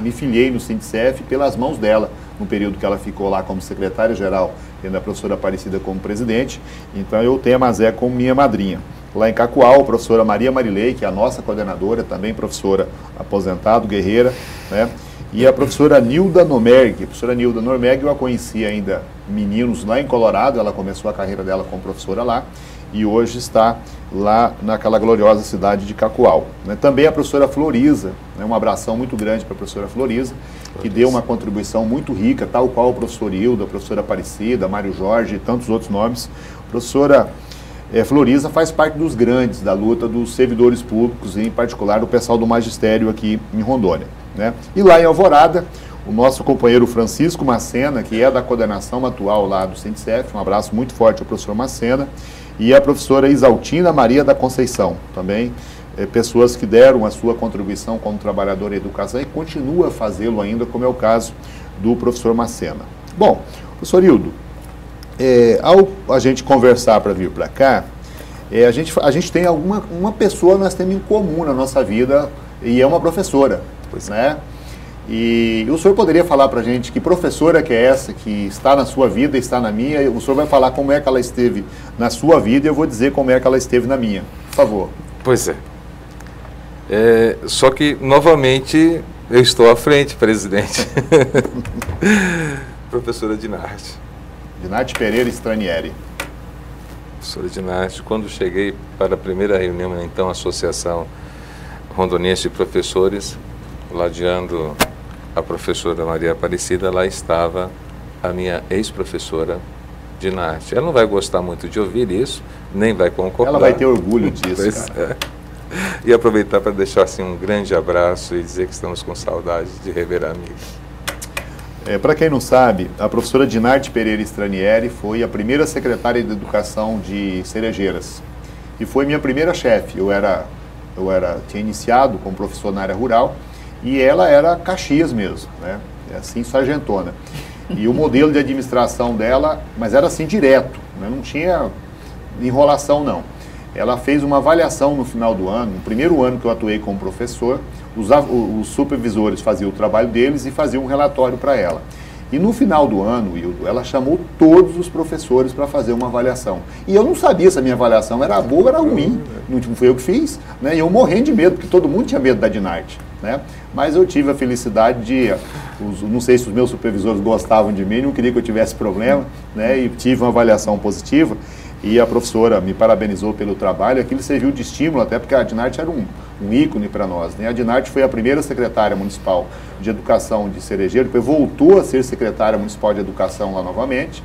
me filiei no Sindicef pelas mãos dela, no período que ela ficou lá como secretária-geral, tendo a professora Aparecida como presidente. Então eu tenho a Mazé como minha madrinha. Lá em Cacoal, a professora Maria Marilei, que é a nossa coordenadora, também professora aposentada, guerreira, né? E a professora Nilda Normerg. A professora Nilda Normerg eu a conheci ainda meninos lá em Colorado, ela começou a carreira dela como professora lá, e hoje está lá naquela gloriosa cidade de Cacoal. Né? Também a professora Floriza, né? Um abração muito grande para a professora Floriza, que deu uma contribuição muito rica, tal qual o professor Hildo, a professora Aparecida, Mário Jorge e tantos outros nomes. A professora Floriza faz parte dos grandes da luta dos servidores públicos, em particular do pessoal do magistério aqui em Rondônia. Né? E lá em Alvorada, o nosso companheiro Francisco Macena, que é da coordenação atual lá do Sindicef, um abraço muito forte ao professor Macena, e a professora Isaltina Maria da Conceição, também pessoas que deram a sua contribuição como trabalhador em educação e continua a fazê-lo ainda, como é o caso do professor Macena. Bom, professor Hildo, ao a gente conversar para vir para cá, a gente tem uma pessoa nós temos em comum na nossa vida, e é uma professora, né? E o senhor poderia falar para a gente que professora que é essa, que está na sua vida, está na minha, o senhor vai falar como é que ela esteve na sua vida e eu vou dizer como é que ela esteve na minha, por favor. Pois é. Só que, novamente, eu estou à frente, presidente. Professora Dinarte. Dinarte Pereira Stranieri. Professora Dinarte, quando cheguei para a primeira reunião, então, a Associação Rondoniense de Professores, ladeando a professora Maria Aparecida, lá estava a minha ex-professora Dinarte. Ela não vai gostar muito de ouvir isso, nem vai concordar. Ela vai ter orgulho disso, cara. E aproveitar para deixar assim, um grande abraço e dizer que estamos com saudade de rever a amiga. Para quem não sabe, a professora Dinarte Pereira Stranieri foi a primeira secretária de Educação de Cerejeiras. E foi minha primeira chefe. Eu tinha iniciado como professor na área rural e ela era Caxias mesmo, né? Assim, sargentona. E o modelo de administração dela, mas era assim direto, né? Não tinha enrolação não. Ela fez uma avaliação no final do ano, no primeiro ano que eu atuei como professor, os supervisores faziam o trabalho deles e faziam um relatório para ela. E no final do ano, Hildo, ela chamou todos os professores para fazer uma avaliação. E eu não sabia se a minha avaliação era boa ou era ruim. Não foi eu que fiz, né? E eu morrendo de medo, porque todo mundo tinha medo da Dinarte, né? Mas eu tive a felicidade de, não sei se os meus supervisores gostavam de mim, não queria que eu tivesse problema, né? E tive uma avaliação positiva. E a professora me parabenizou pelo trabalho, aquilo serviu de estímulo, até porque a Dinarte era um ícone para nós, né? A Dinarte foi a primeira secretária municipal de educação de Cerejeiro, depois voltou a ser secretária municipal de educação lá novamente,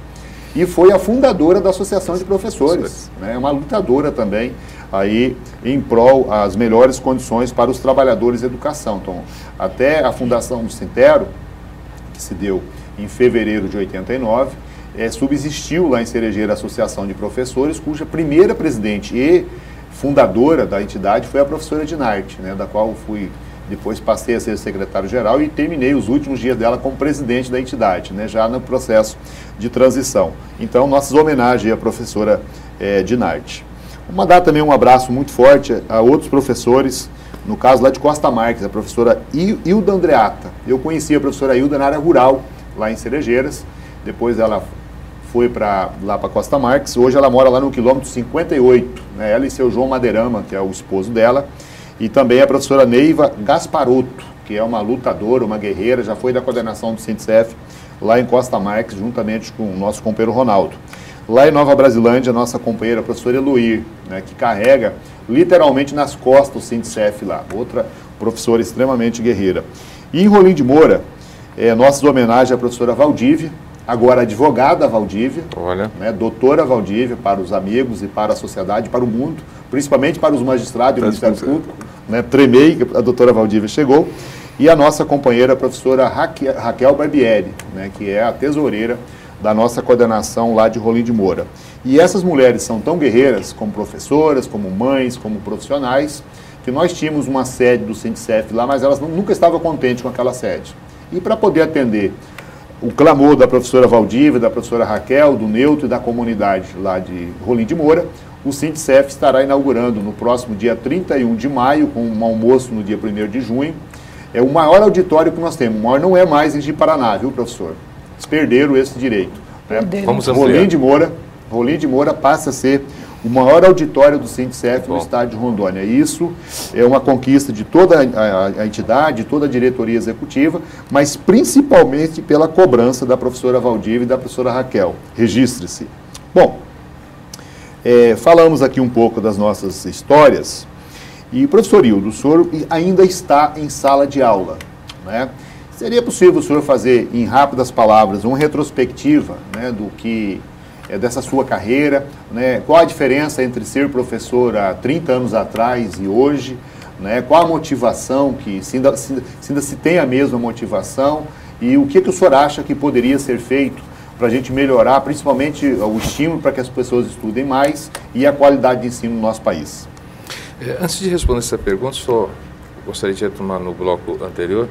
e foi a fundadora da Associação de Professores, né? Uma lutadora também aí em prol as melhores condições para os trabalhadores de educação. Então, até a fundação do Sintero, que se deu em fevereiro de 89, subsistiu lá em Cerejeira a Associação de Professores, cuja primeira presidente e fundadora da entidade foi a professora Dinarte, né, da qual depois passei a ser secretário-geral e terminei os últimos dias dela como presidente da entidade, né, já no processo de transição. Então, nossas homenagens à professora Dinarte. Vou mandar também um abraço muito forte a outros professores, no caso lá de Costa Marques, a professora Hilda Andreata. Eu conheci a professora Hilda na área rural, lá em Cerejeiras, depois ela foi lá para Costa Marques, hoje ela mora lá no quilômetro 58, né? Ela e seu João Madeirama, que é o esposo dela, e também a professora Neiva Gasparotto, que é uma lutadora, uma guerreira, já foi da coordenação do Sindicef lá em Costa Marques, juntamente com o nosso companheiro Ronaldo. Lá em Nova Brasilândia, a nossa companheira, a professora Eloir, né, que carrega literalmente nas costas o Sindicef lá, outra professora extremamente guerreira. E em Rolim de Moura, nossas homenagens à professora Valdívia, agora advogada Valdívia, né, doutora Valdívia, para os amigos e para a sociedade, para o mundo, principalmente para os magistrados e o Ministério Público. Né, tremei que a doutora Valdívia chegou. E a nossa companheira, a professora Raquel Barbieri, né, que é a tesoureira da nossa coordenação lá de Rolim de Moura. E essas mulheres são tão guerreiras, como professoras, como mães, como profissionais, que nós tínhamos uma sede do Sindicef lá, mas elas nunca estavam contentes com aquela sede. E para poder atender o clamor da professora Valdívia, da professora Raquel, do Neutro e da comunidade lá de Rolim de Moura, o Sindicef estará inaugurando no próximo dia 31 de maio, com um almoço no dia 1º de junho, o maior auditório que nós temos. O maior não é mais em Ji-Paraná, viu, professor? Eles perderam esse direito. Né? Vamos ampliar. Rolim de Moura passa a ser o maior auditório do Sindicef no estado de Rondônia. Isso é uma conquista de toda a entidade, de toda a diretoria executiva, mas principalmente pela cobrança da professora Valdívia e da professora Raquel. Registre-se. Bom, falamos aqui um pouco das nossas histórias. E, professor Hildo, o senhor ainda está em sala de aula, né? Seria possível o senhor fazer, em rápidas palavras, uma retrospectiva, né, do que dessa sua carreira, né? Qual a diferença entre ser professor há 30 anos atrás e hoje, né? Qual a motivação, se ainda se tem a mesma motivação, e o que o senhor acha que poderia ser feito para a gente melhorar, principalmente o estímulo para que as pessoas estudem mais e a qualidade de ensino no nosso país? Antes de responder essa pergunta, só gostaria de retomar no bloco anterior,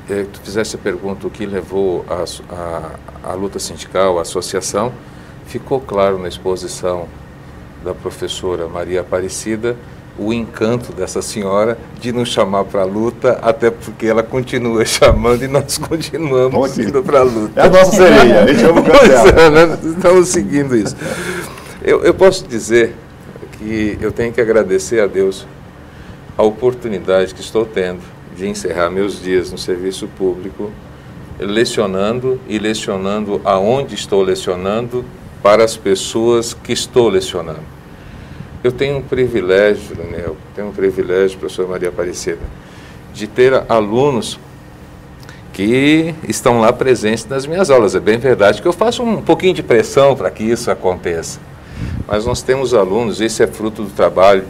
tu fizesse a pergunta o que levou a luta sindical, a associação. Ficou claro na exposição da professora Maria Aparecida o encanto dessa senhora de nos chamar para a luta, até porque ela continua chamando e nós continuamos indo para a luta. É a nossa sereia, a gente ama o castelo. Nós estamos seguindo isso. Eu posso dizer que eu tenho que agradecer a Deus a oportunidade que estou tendo de encerrar meus dias no serviço público, lecionando aonde estou lecionando para as pessoas que estou lecionando. Eu tenho um privilégio, Daniel, professora Maria Aparecida, de ter alunos que estão lá presentes nas minhas aulas. É bem verdade que eu faço um pouquinho de pressão para que isso aconteça. Mas nós temos alunos, esse é fruto do trabalho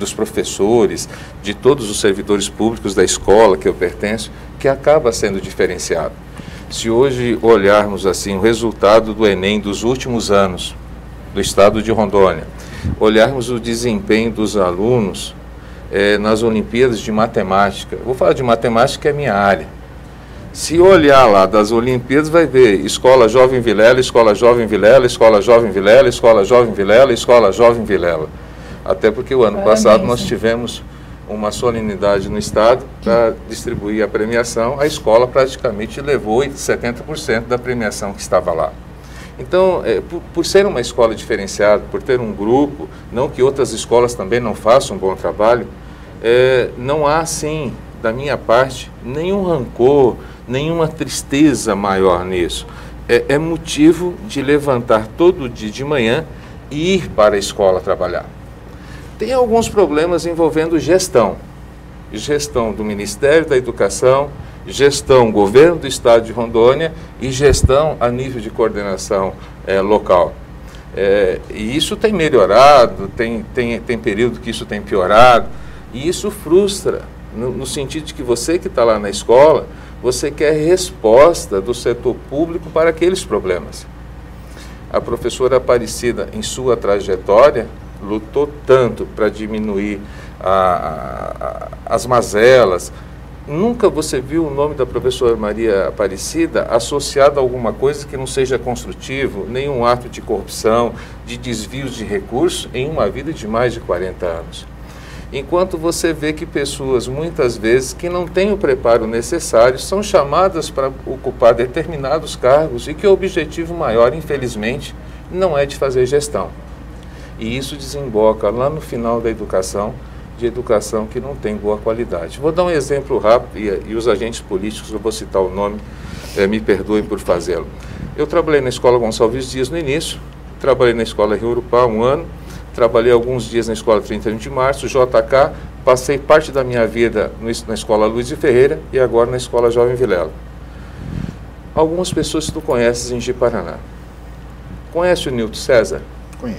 dos professores, de todos os servidores públicos da escola que eu pertenço, que acaba sendo diferenciado. Se hoje olharmos assim o resultado do Enem dos últimos anos do estado de Rondônia, olharmos o desempenho dos alunos nas Olimpíadas de Matemática, vou falar de matemática que é minha área. Se olhar lá das Olimpíadas, vai ver Escola Jovem Vilela, Escola Jovem Vilela, Escola Jovem Vilela, Escola Jovem Vilela, Escola Jovem Vilela. Até porque o ano passado nós tivemos uma solenidade no estado para distribuir a premiação. A escola praticamente levou 70% da premiação que estava lá. Então, por ser uma escola diferenciada, por ter um grupo, não que outras escolas também não façam um bom trabalho, não há, assim, da minha parte, nenhum rancor, nenhuma tristeza maior nisso. É motivo de levantar todo dia de manhã e ir para a escola trabalhar. Tem alguns problemas envolvendo gestão do Ministério da Educação, gestão governo do estado de Rondônia e gestão a nível de coordenação local. E isso tem melhorado, tem período que isso tem piorado, e isso frustra, no sentido de que você que está lá na escola, você quer resposta do setor público para aqueles problemas. A professora Aparecida, em sua trajetória, lutou tanto para diminuir as mazelas. Nunca você viu o nome da professora Maria Aparecida associado a alguma coisa que não seja construtivo, nenhum ato de corrupção, de desvios de recursos em uma vida de mais de 40 anos. Enquanto você vê que pessoas, muitas vezes, que não têm o preparo necessário, são chamadas para ocupar determinados cargos e que o objetivo maior, infelizmente, não é de fazer gestão. E isso desemboca lá no final da educação, de educação que não tem boa qualidade. Vou dar um exemplo rápido, e os agentes políticos, eu vou citar o nome, me perdoem por fazê-lo. Eu trabalhei na Escola Gonçalves Dias no início, trabalhei na Escola Rio Urupá 1 ano, trabalhei alguns dias na Escola 31 de Março, JK, passei parte da minha vida na Escola Luiz de Ferreira e agora na Escola Jovem Vilela. Algumas pessoas tu conheces em Ji-Paraná. Conhece o Nilton César? Conheço.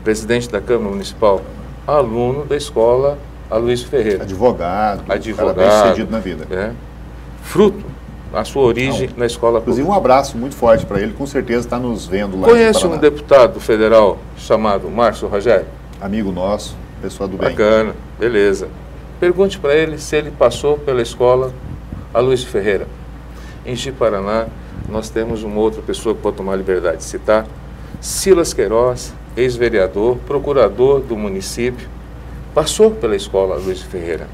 Presidente da Câmara Municipal, aluno da Escola Aloysio Ferreira. Advogado, cara bem sucedido na vida. Fruto, a sua origem na escola pública. Inclusive um abraço muito forte para ele, com certeza está nos vendo lá. Conhece um deputado federal chamado Márcio Rogério? Amigo nosso, pessoa do bem. Bacana, beleza. Pergunte para ele se ele passou pela escola Aloysio Ferreira. Em Ji-Paraná, nós temos uma outra pessoa que pode tomar a liberdade de citar, Silas Queiroz, ex-vereador, procurador do município, passou pela escola Aloysio Ferreira.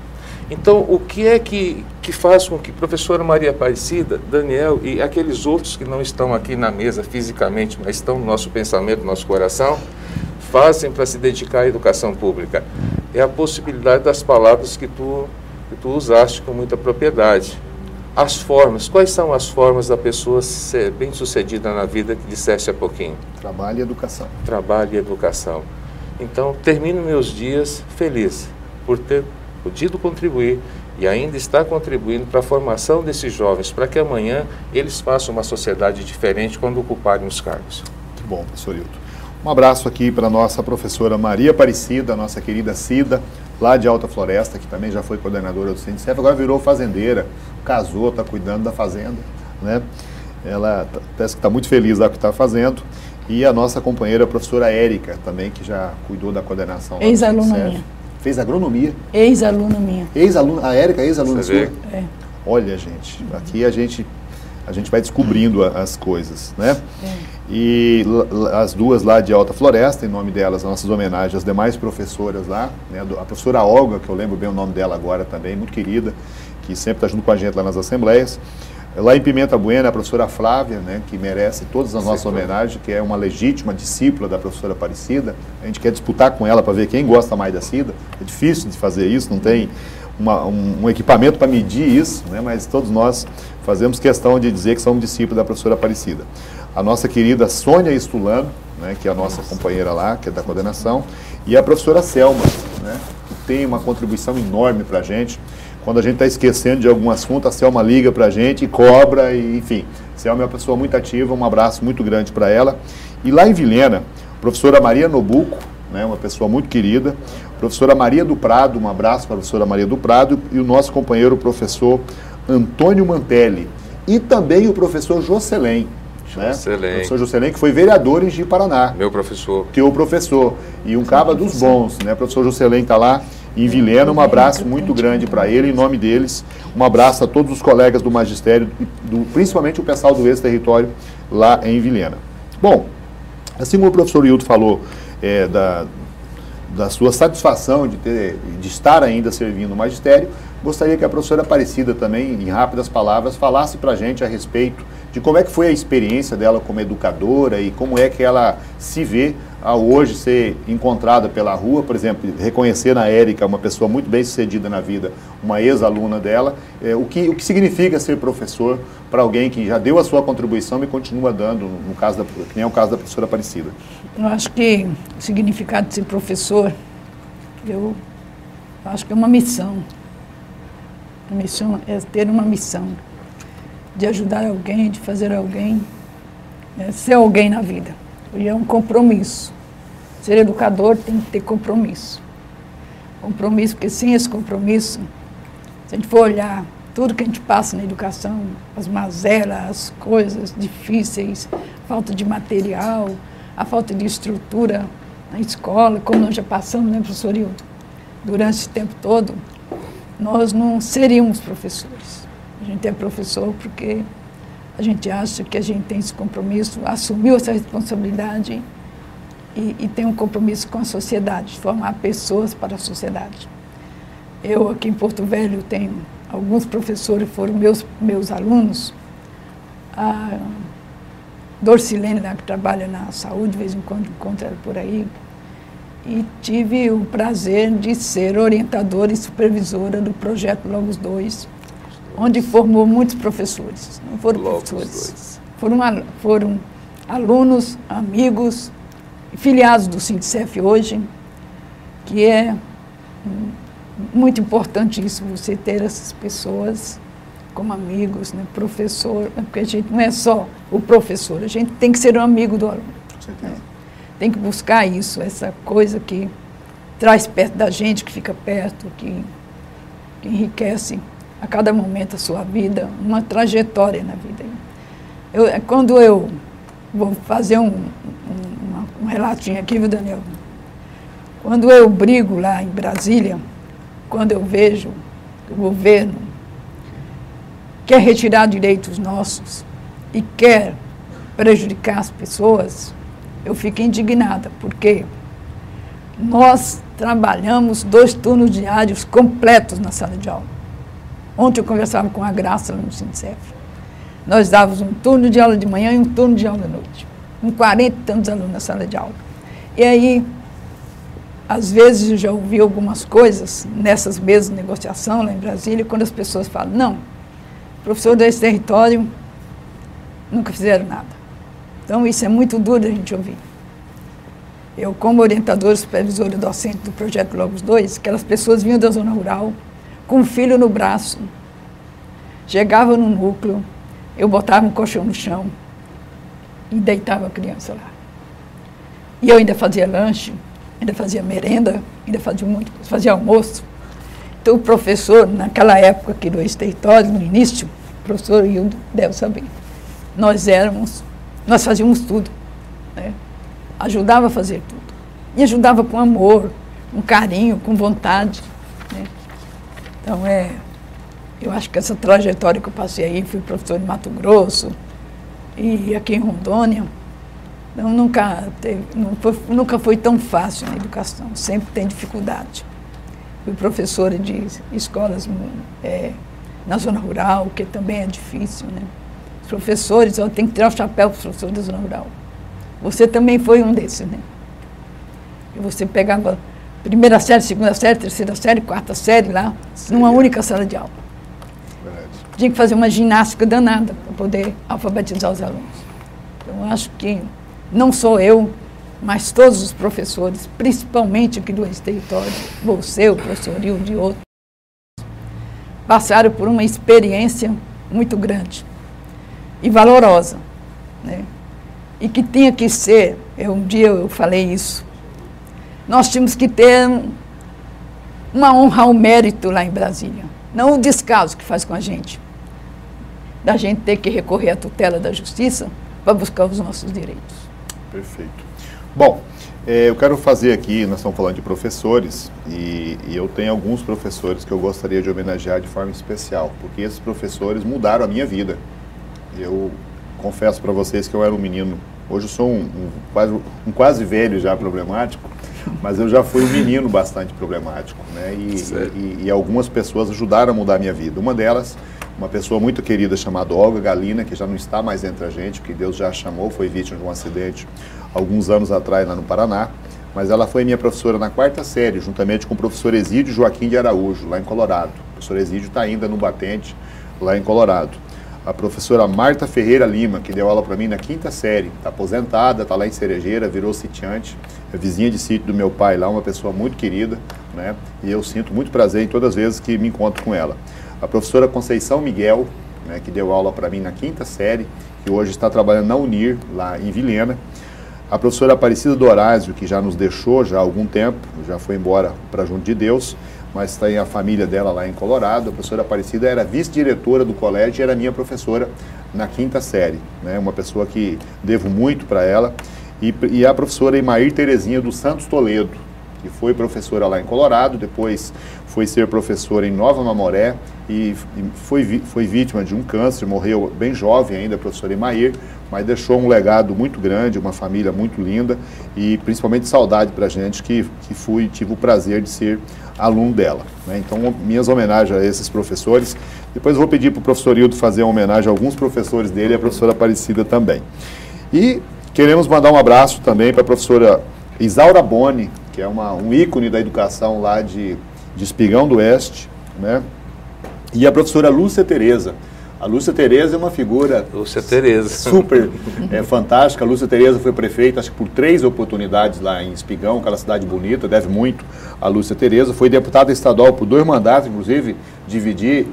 Então, o que é que faz com que a professora Maria Aparecida, Daniel e aqueles outros que não estão aqui na mesa fisicamente, mas estão no nosso pensamento, no nosso coração, fazem para se dedicar à educação pública? É a possibilidade das palavras que tu usaste com muita propriedade. As formas, quais são as formas da pessoa ser bem-sucedida na vida que disseste há pouquinho? Trabalho e educação. Trabalho e educação. Então, termino meus dias feliz por ter podido contribuir e ainda está contribuindo para a formação desses jovens, para que amanhã eles façam uma sociedade diferente quando ocuparem os cargos. Muito bom, professor Hilton. Um abraço aqui para a nossa professora Maria Aparecida, nossa querida Cida, lá de Alta Floresta, que também já foi coordenadora do Sindicef, agora virou fazendeira, casou, está cuidando da fazenda, né? Ela parece que está muito feliz lá com o que está fazendo. E a nossa companheira, a professora Érica, também, que já cuidou da coordenação. Ex-aluna minha. Fez agronomia. Ex-aluna minha. Ex-aluna, a Érica, ex-aluna sua? É. Olha, gente, aqui a gente vai descobrindo as coisas, né? É. E as duas lá de Alta Floresta, em nome delas, nossas homenagens às demais professoras lá, né? A professora Olga, que eu lembro bem o nome dela agora também, muito querida, que sempre está junto com a gente lá nas assembleias. Lá em Pimenta Buena, a professora Flávia, né, que merece todas as nossas homenagens, que é uma legítima discípula da professora Aparecida. A gente quer disputar com ela para ver quem gosta mais da Cida. É difícil de fazer isso, não tem um equipamento para medir isso, né, mas todos nós fazemos questão de dizer que somos discípulos da professora Aparecida. A nossa querida Sônia Estulano, né, que é a nossa companheira lá, que é da coordenação, e a professora Selma, né, que tem uma contribuição enorme para a gente. Quando a gente está esquecendo de algum assunto, a Selma liga para a gente e cobra, e, enfim. Selma é uma pessoa muito ativa, um abraço muito grande para ela. E lá em Vilhena, a professora Maria Nobuco, né, uma pessoa muito querida, a professora Maria do Prado, um abraço para a professora Maria do Prado, e o nosso companheiro, o professor Antônio Mantelli, e também o professor Jocelyn. Né? O professor Jocelyn, que foi vereador em Ji-Paraná. Meu professor. Teu professor. E um caba dos bons, né? O professor Jocelyn está lá em Vilhena, um abraço muito grande para ele, em nome deles, um abraço a todos os colegas do magistério, principalmente o pessoal do ex-território lá em Vilhena. Bom, assim como o professor Hilton falou da sua satisfação de estar ainda servindo o magistério, gostaria que a professora Aparecida também, em rápidas palavras, falasse para a gente a respeito de como é que foi a experiência dela como educadora e como é que ela se vê ao hoje ser encontrada pela rua, por exemplo, reconhecer na Érica uma pessoa muito bem sucedida na vida, uma ex-aluna dela, o que significa ser professor para alguém que já deu a sua contribuição e continua dando, que nem é o caso da professora Aparecida. Eu acho que o significado de ser professor, eu acho que é uma missão. A missão é ter uma missão de ajudar alguém, de fazer alguém, ser alguém na vida. E é um compromisso. Ser educador tem que ter compromisso. Compromisso, porque sem esse compromisso, se a gente for olhar tudo que a gente passa na educação, as mazelas, as coisas difíceis, falta de material, a falta de estrutura na escola, como nós já passamos, né, professor Hildo? Durante esse tempo todo, nós não seríamos professores. A gente é professor porque a gente acha que a gente tem esse compromisso, assumiu essa responsabilidade e tem um compromisso com a sociedade, de formar pessoas para a sociedade. Eu, aqui em Porto Velho, tenho alguns professores que foram meus alunos. A Dorcilene, que trabalha na saúde, de vez em quando encontro ela por aí. E tive o prazer de ser orientadora e supervisora do projeto Logos 2, onde formou muitos professores. Não foram professores, foram alunos, amigos, filiados do Sindicef hoje, que é muito importante isso, você ter essas pessoas como amigos, né? Professor, porque a gente não é só o professor, a gente tem que ser um amigo do aluno. Com certeza. Né? Tem que buscar isso, essa coisa que traz perto da gente, que fica perto, que enriquece a cada momento a sua vida, uma trajetória na vida. Quando eu vou fazer um relatinho aqui, viu, Daniel? Quando eu brigo lá em Brasília, quando eu vejo o governo quer retirar direitos nossos e quer prejudicar as pessoas, eu fico indignada, porque nós trabalhamos 2 turnos diários completos na sala de aula. Ontem eu conversava com a Graça lá no Sindicef. Nós dávamos um turno de aula de manhã e um turno de aula à noite, com 40 e tantos alunos na sala de aula. E aí, às vezes eu já ouvi algumas coisas nessas mesas de negociação lá em Brasília, quando as pessoas falam, não, professor desse território nunca fizeram nada. Então isso é muito duro a gente ouvir. Eu, como orientadora, supervisora e docente do projeto Logos 2, aquelas pessoas vinham da zona rural, com um filho no braço, chegavam no núcleo, eu botava um colchão no chão e deitava a criança lá. E eu ainda fazia lanche, ainda fazia merenda, ainda fazia almoço. Então, o professor, naquela época aqui do ex-território, no início, o professor Hildo deve saber, nós fazíamos tudo, né? Ajudava a fazer tudo. E ajudava com amor, com carinho, com vontade, né? Então, eu acho que essa trajetória que eu passei aí, fui professor em Mato Grosso e aqui em Rondônia, então, nunca foi tão fácil na educação, sempre tem dificuldade. Fui professora de escolas na zona rural, que também é difícil, né? Os professores, tem que tirar o chapéu para os professores da zona rural. Você também foi um desses, né? E você pegava primeira série, segunda série, terceira série, quarta série lá, numa única sala de aula. Verdade. Tinha que fazer uma ginástica danada para poder alfabetizar os alunos. Então, eu acho que não sou eu, mas todos os professores, principalmente aqui do ex-território, você, o professor Hildo e outros, passaram por uma experiência muito grande e valorosa, né? E que tinha que ser, um dia eu falei isso, nós tínhamos que ter uma honra ao mérito lá em Brasília, não o descaso que faz com a gente, da gente ter que recorrer à tutela da justiça para buscar os nossos direitos. Perfeito. Bom, eu quero fazer aqui, nós estamos falando de professores, e eu tenho alguns professores que eu gostaria de homenagear de forma especial, porque esses professores mudaram a minha vida. Eu confesso para vocês que eu era um menino, hoje eu sou um quase velho já problemático, mas eu já fui um menino bastante problemático, né? E algumas pessoas ajudaram a mudar a minha vida. Uma delas, uma pessoa muito querida chamada Olga Galina, que já não está mais entre a gente, que Deus já chamou, foi vítima de um acidente alguns anos atrás lá no Paraná, mas ela foi minha professora na 4ª série, juntamente com o professor Exídio Joaquim de Araújo, lá em Colorado. O professor Exídio está ainda no batente, lá em Colorado. A professora Marta Ferreira Lima, que deu aula para mim na 5ª série, está aposentada, está lá em Cerejeira, virou sitiante, é vizinha de sítio do meu pai lá, uma pessoa muito querida, né? E eu sinto muito prazer em todas as vezes que me encontro com ela. A professora Conceição Miguel, né, que deu aula para mim na 5ª série, que hoje está trabalhando na Unir, lá em Vilhena. A professora Aparecida Dorásio, que já nos deixou já há algum tempo, já foi embora para junto de Deus. mas tem a família dela lá em Colorado. A professora Aparecida era vice-diretora do colégio e era minha professora na 5ª série, né? Uma pessoa que devo muito para ela. E a professora Imair Terezinha dos Santos Toledo, que foi professora lá em Colorado, depois foi ser professora em Nova Mamoré e foi vítima de um câncer, morreu bem jovem ainda, a professora Imair, mas deixou um legado muito grande, uma família muito linda e principalmente saudade para a gente que tive o prazer de ser aluno dela, né? Então, minhas homenagens a esses professores. Depois eu vou pedir para o professor Hildo fazer uma homenagem a alguns professores dele e a professora Aparecida também. E queremos mandar um abraço também para a professora Isaura Boni, que é um ícone da educação lá de Espigão do Oeste, né? E a professora Lúcia Tereza. A Lúcia Tereza é uma figura super fantástica. A Lúcia Tereza foi prefeita, acho que por 3 oportunidades lá em Espigão, aquela cidade bonita, deve muito a Lúcia Tereza. Foi deputada estadual por 2 mandatos, inclusive dividi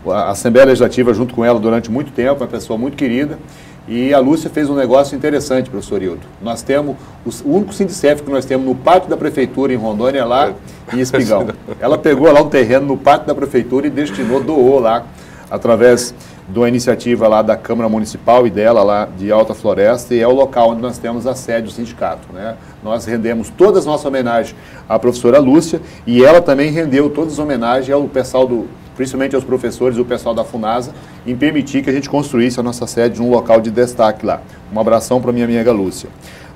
a Assembleia Legislativa junto com ela durante muito tempo, uma pessoa muito querida. E a Lúcia fez um negócio interessante, professor Hildo. Nós temos, o único Sindicef que nós temos no pátio da prefeitura em Rondônia, lá em Espigão. Ela pegou lá um terreno no pátio da prefeitura e doou lá, através de uma iniciativa lá da Câmara Municipal e dela lá de Alta Floresta, e é o local onde nós temos a sede do sindicato, né? Nós rendemos todas as nossas homenagens à professora Lúcia e ela também rendeu todas as homenagens ao pessoal principalmente aos professores e o pessoal da FUNASA, em permitir que a gente construísse a nossa sede num local de destaque lá. Um abração para a minha amiga Lúcia.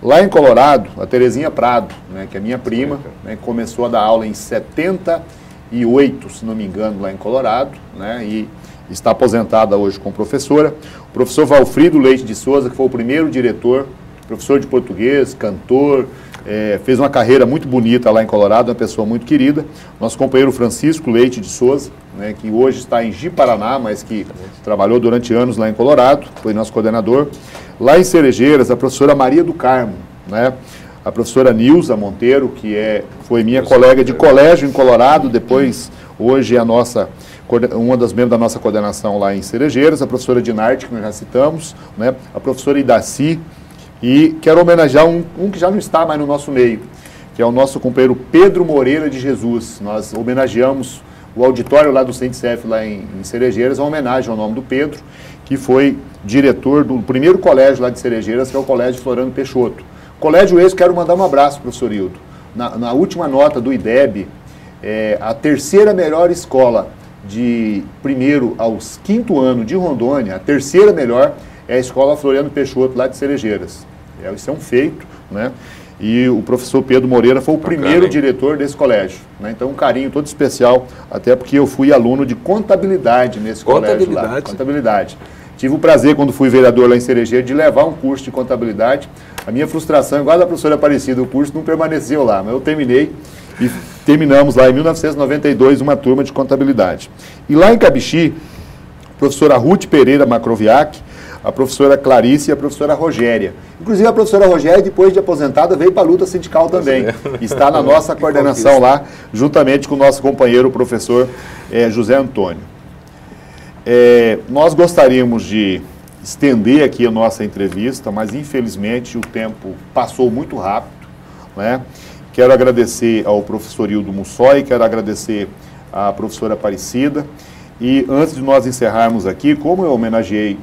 Lá em Colorado, a Terezinha Prado, né, que é minha prima, né, começou a dar aula em 78, se não me engano, lá em Colorado, né, e está aposentada hoje como professora. O professor Valfrido Leite de Souza, que foi o primeiro diretor, professor de português, cantor, fez uma carreira muito bonita lá em Colorado, uma pessoa muito querida. Nosso companheiro Francisco Leite de Souza, né, que hoje está em Ji-Paraná, mas que trabalhou durante anos lá em Colorado, foi nosso coordenador. Lá em Cerejeiras, a professora Maria do Carmo, né, a professora Nilza Monteiro, que foi minha colega de colégio em Colorado, depois hoje é uma das membros da nossa coordenação lá em Cerejeiras, a professora Dinarte, que nós já citamos, né, a professora Idaci. E quero homenagear um que já não está mais no nosso meio, que é o nosso companheiro Pedro Moreira de Jesus. Nós homenageamos o auditório lá do Sindicef, lá em Cerejeiras, uma homenagem ao nome do Pedro, que foi diretor do primeiro colégio lá de Cerejeiras, que é o Colégio Floriano Peixoto. Colégio esse, quero mandar um abraço, professor Hildo. Na última nota do IDEB, a terceira melhor escola de 1º ao 5º ano de Rondônia, a 3ª melhor, é a Escola Floriano Peixoto, lá de Cerejeiras. Isso é um feito, né? E o professor Pedro Moreira foi o primeiro diretor desse colégio, né? Então, um carinho todo especial, até porque eu fui aluno de contabilidade nesse colégio lá. Contabilidade. Tive o prazer, quando fui vereador lá em Cerejeiras, de levar um curso de contabilidade. A minha frustração, igual a da professora Aparecida, o curso não permaneceu lá, mas eu terminei e terminamos lá em 1992 uma turma de contabilidade. E lá em Cabixi, a professora Ruth Pereira Macroviac, a professora Clarice e a professora Rogéria. Inclusive, a professora Rogéria, depois de aposentada, veio para a luta sindical também. Está na nossa coordenação lá, juntamente com o nosso companheiro, o professor José Antônio. Nós gostaríamos de estender aqui a nossa entrevista, mas, infelizmente, o tempo passou muito rápido, né? Quero agradecer ao professor Hildo Mussoi, quero agradecer à professora Aparecida. E, antes de nós encerrarmos aqui, como eu homenageei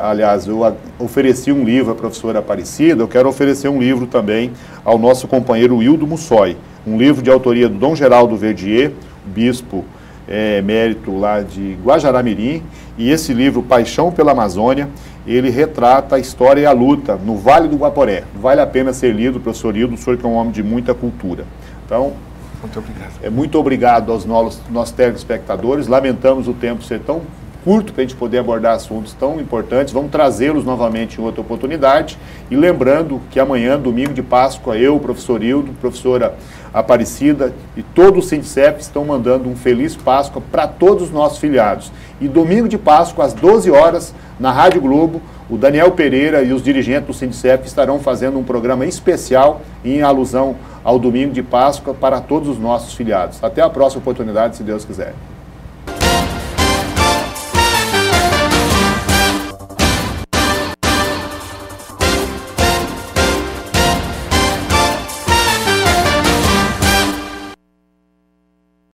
aliás, eu ofereci um livro à professora Aparecida, eu quero oferecer um livro também ao nosso companheiro Hildo Mussoi, um livro de autoria do Dom Geraldo Verdier, bispo emérito lá de Guajará-Mirim, e esse livro, Paixão pela Amazônia, ele retrata a história e a luta no Vale do Guaporé. Vale a pena ser lido, professor Hildo, o senhor que é um homem de muita cultura. Então, muito obrigado. Muito obrigado aos nossos telespectadores, lamentamos o tempo ser tão curto para a gente poder abordar assuntos tão importantes. Vamos trazê-los novamente em outra oportunidade. E lembrando que amanhã, domingo de Páscoa, eu, o professor Hildo, professora Aparecida e todo o Sindicef estão mandando um feliz Páscoa para todos os nossos filiados. E domingo de Páscoa, às 12 horas, na Rádio Globo, o Daniel Pereira e os dirigentes do Sindicef estarão fazendo um programa especial em alusão ao domingo de Páscoa para todos os nossos filiados. Até a próxima oportunidade, se Deus quiser.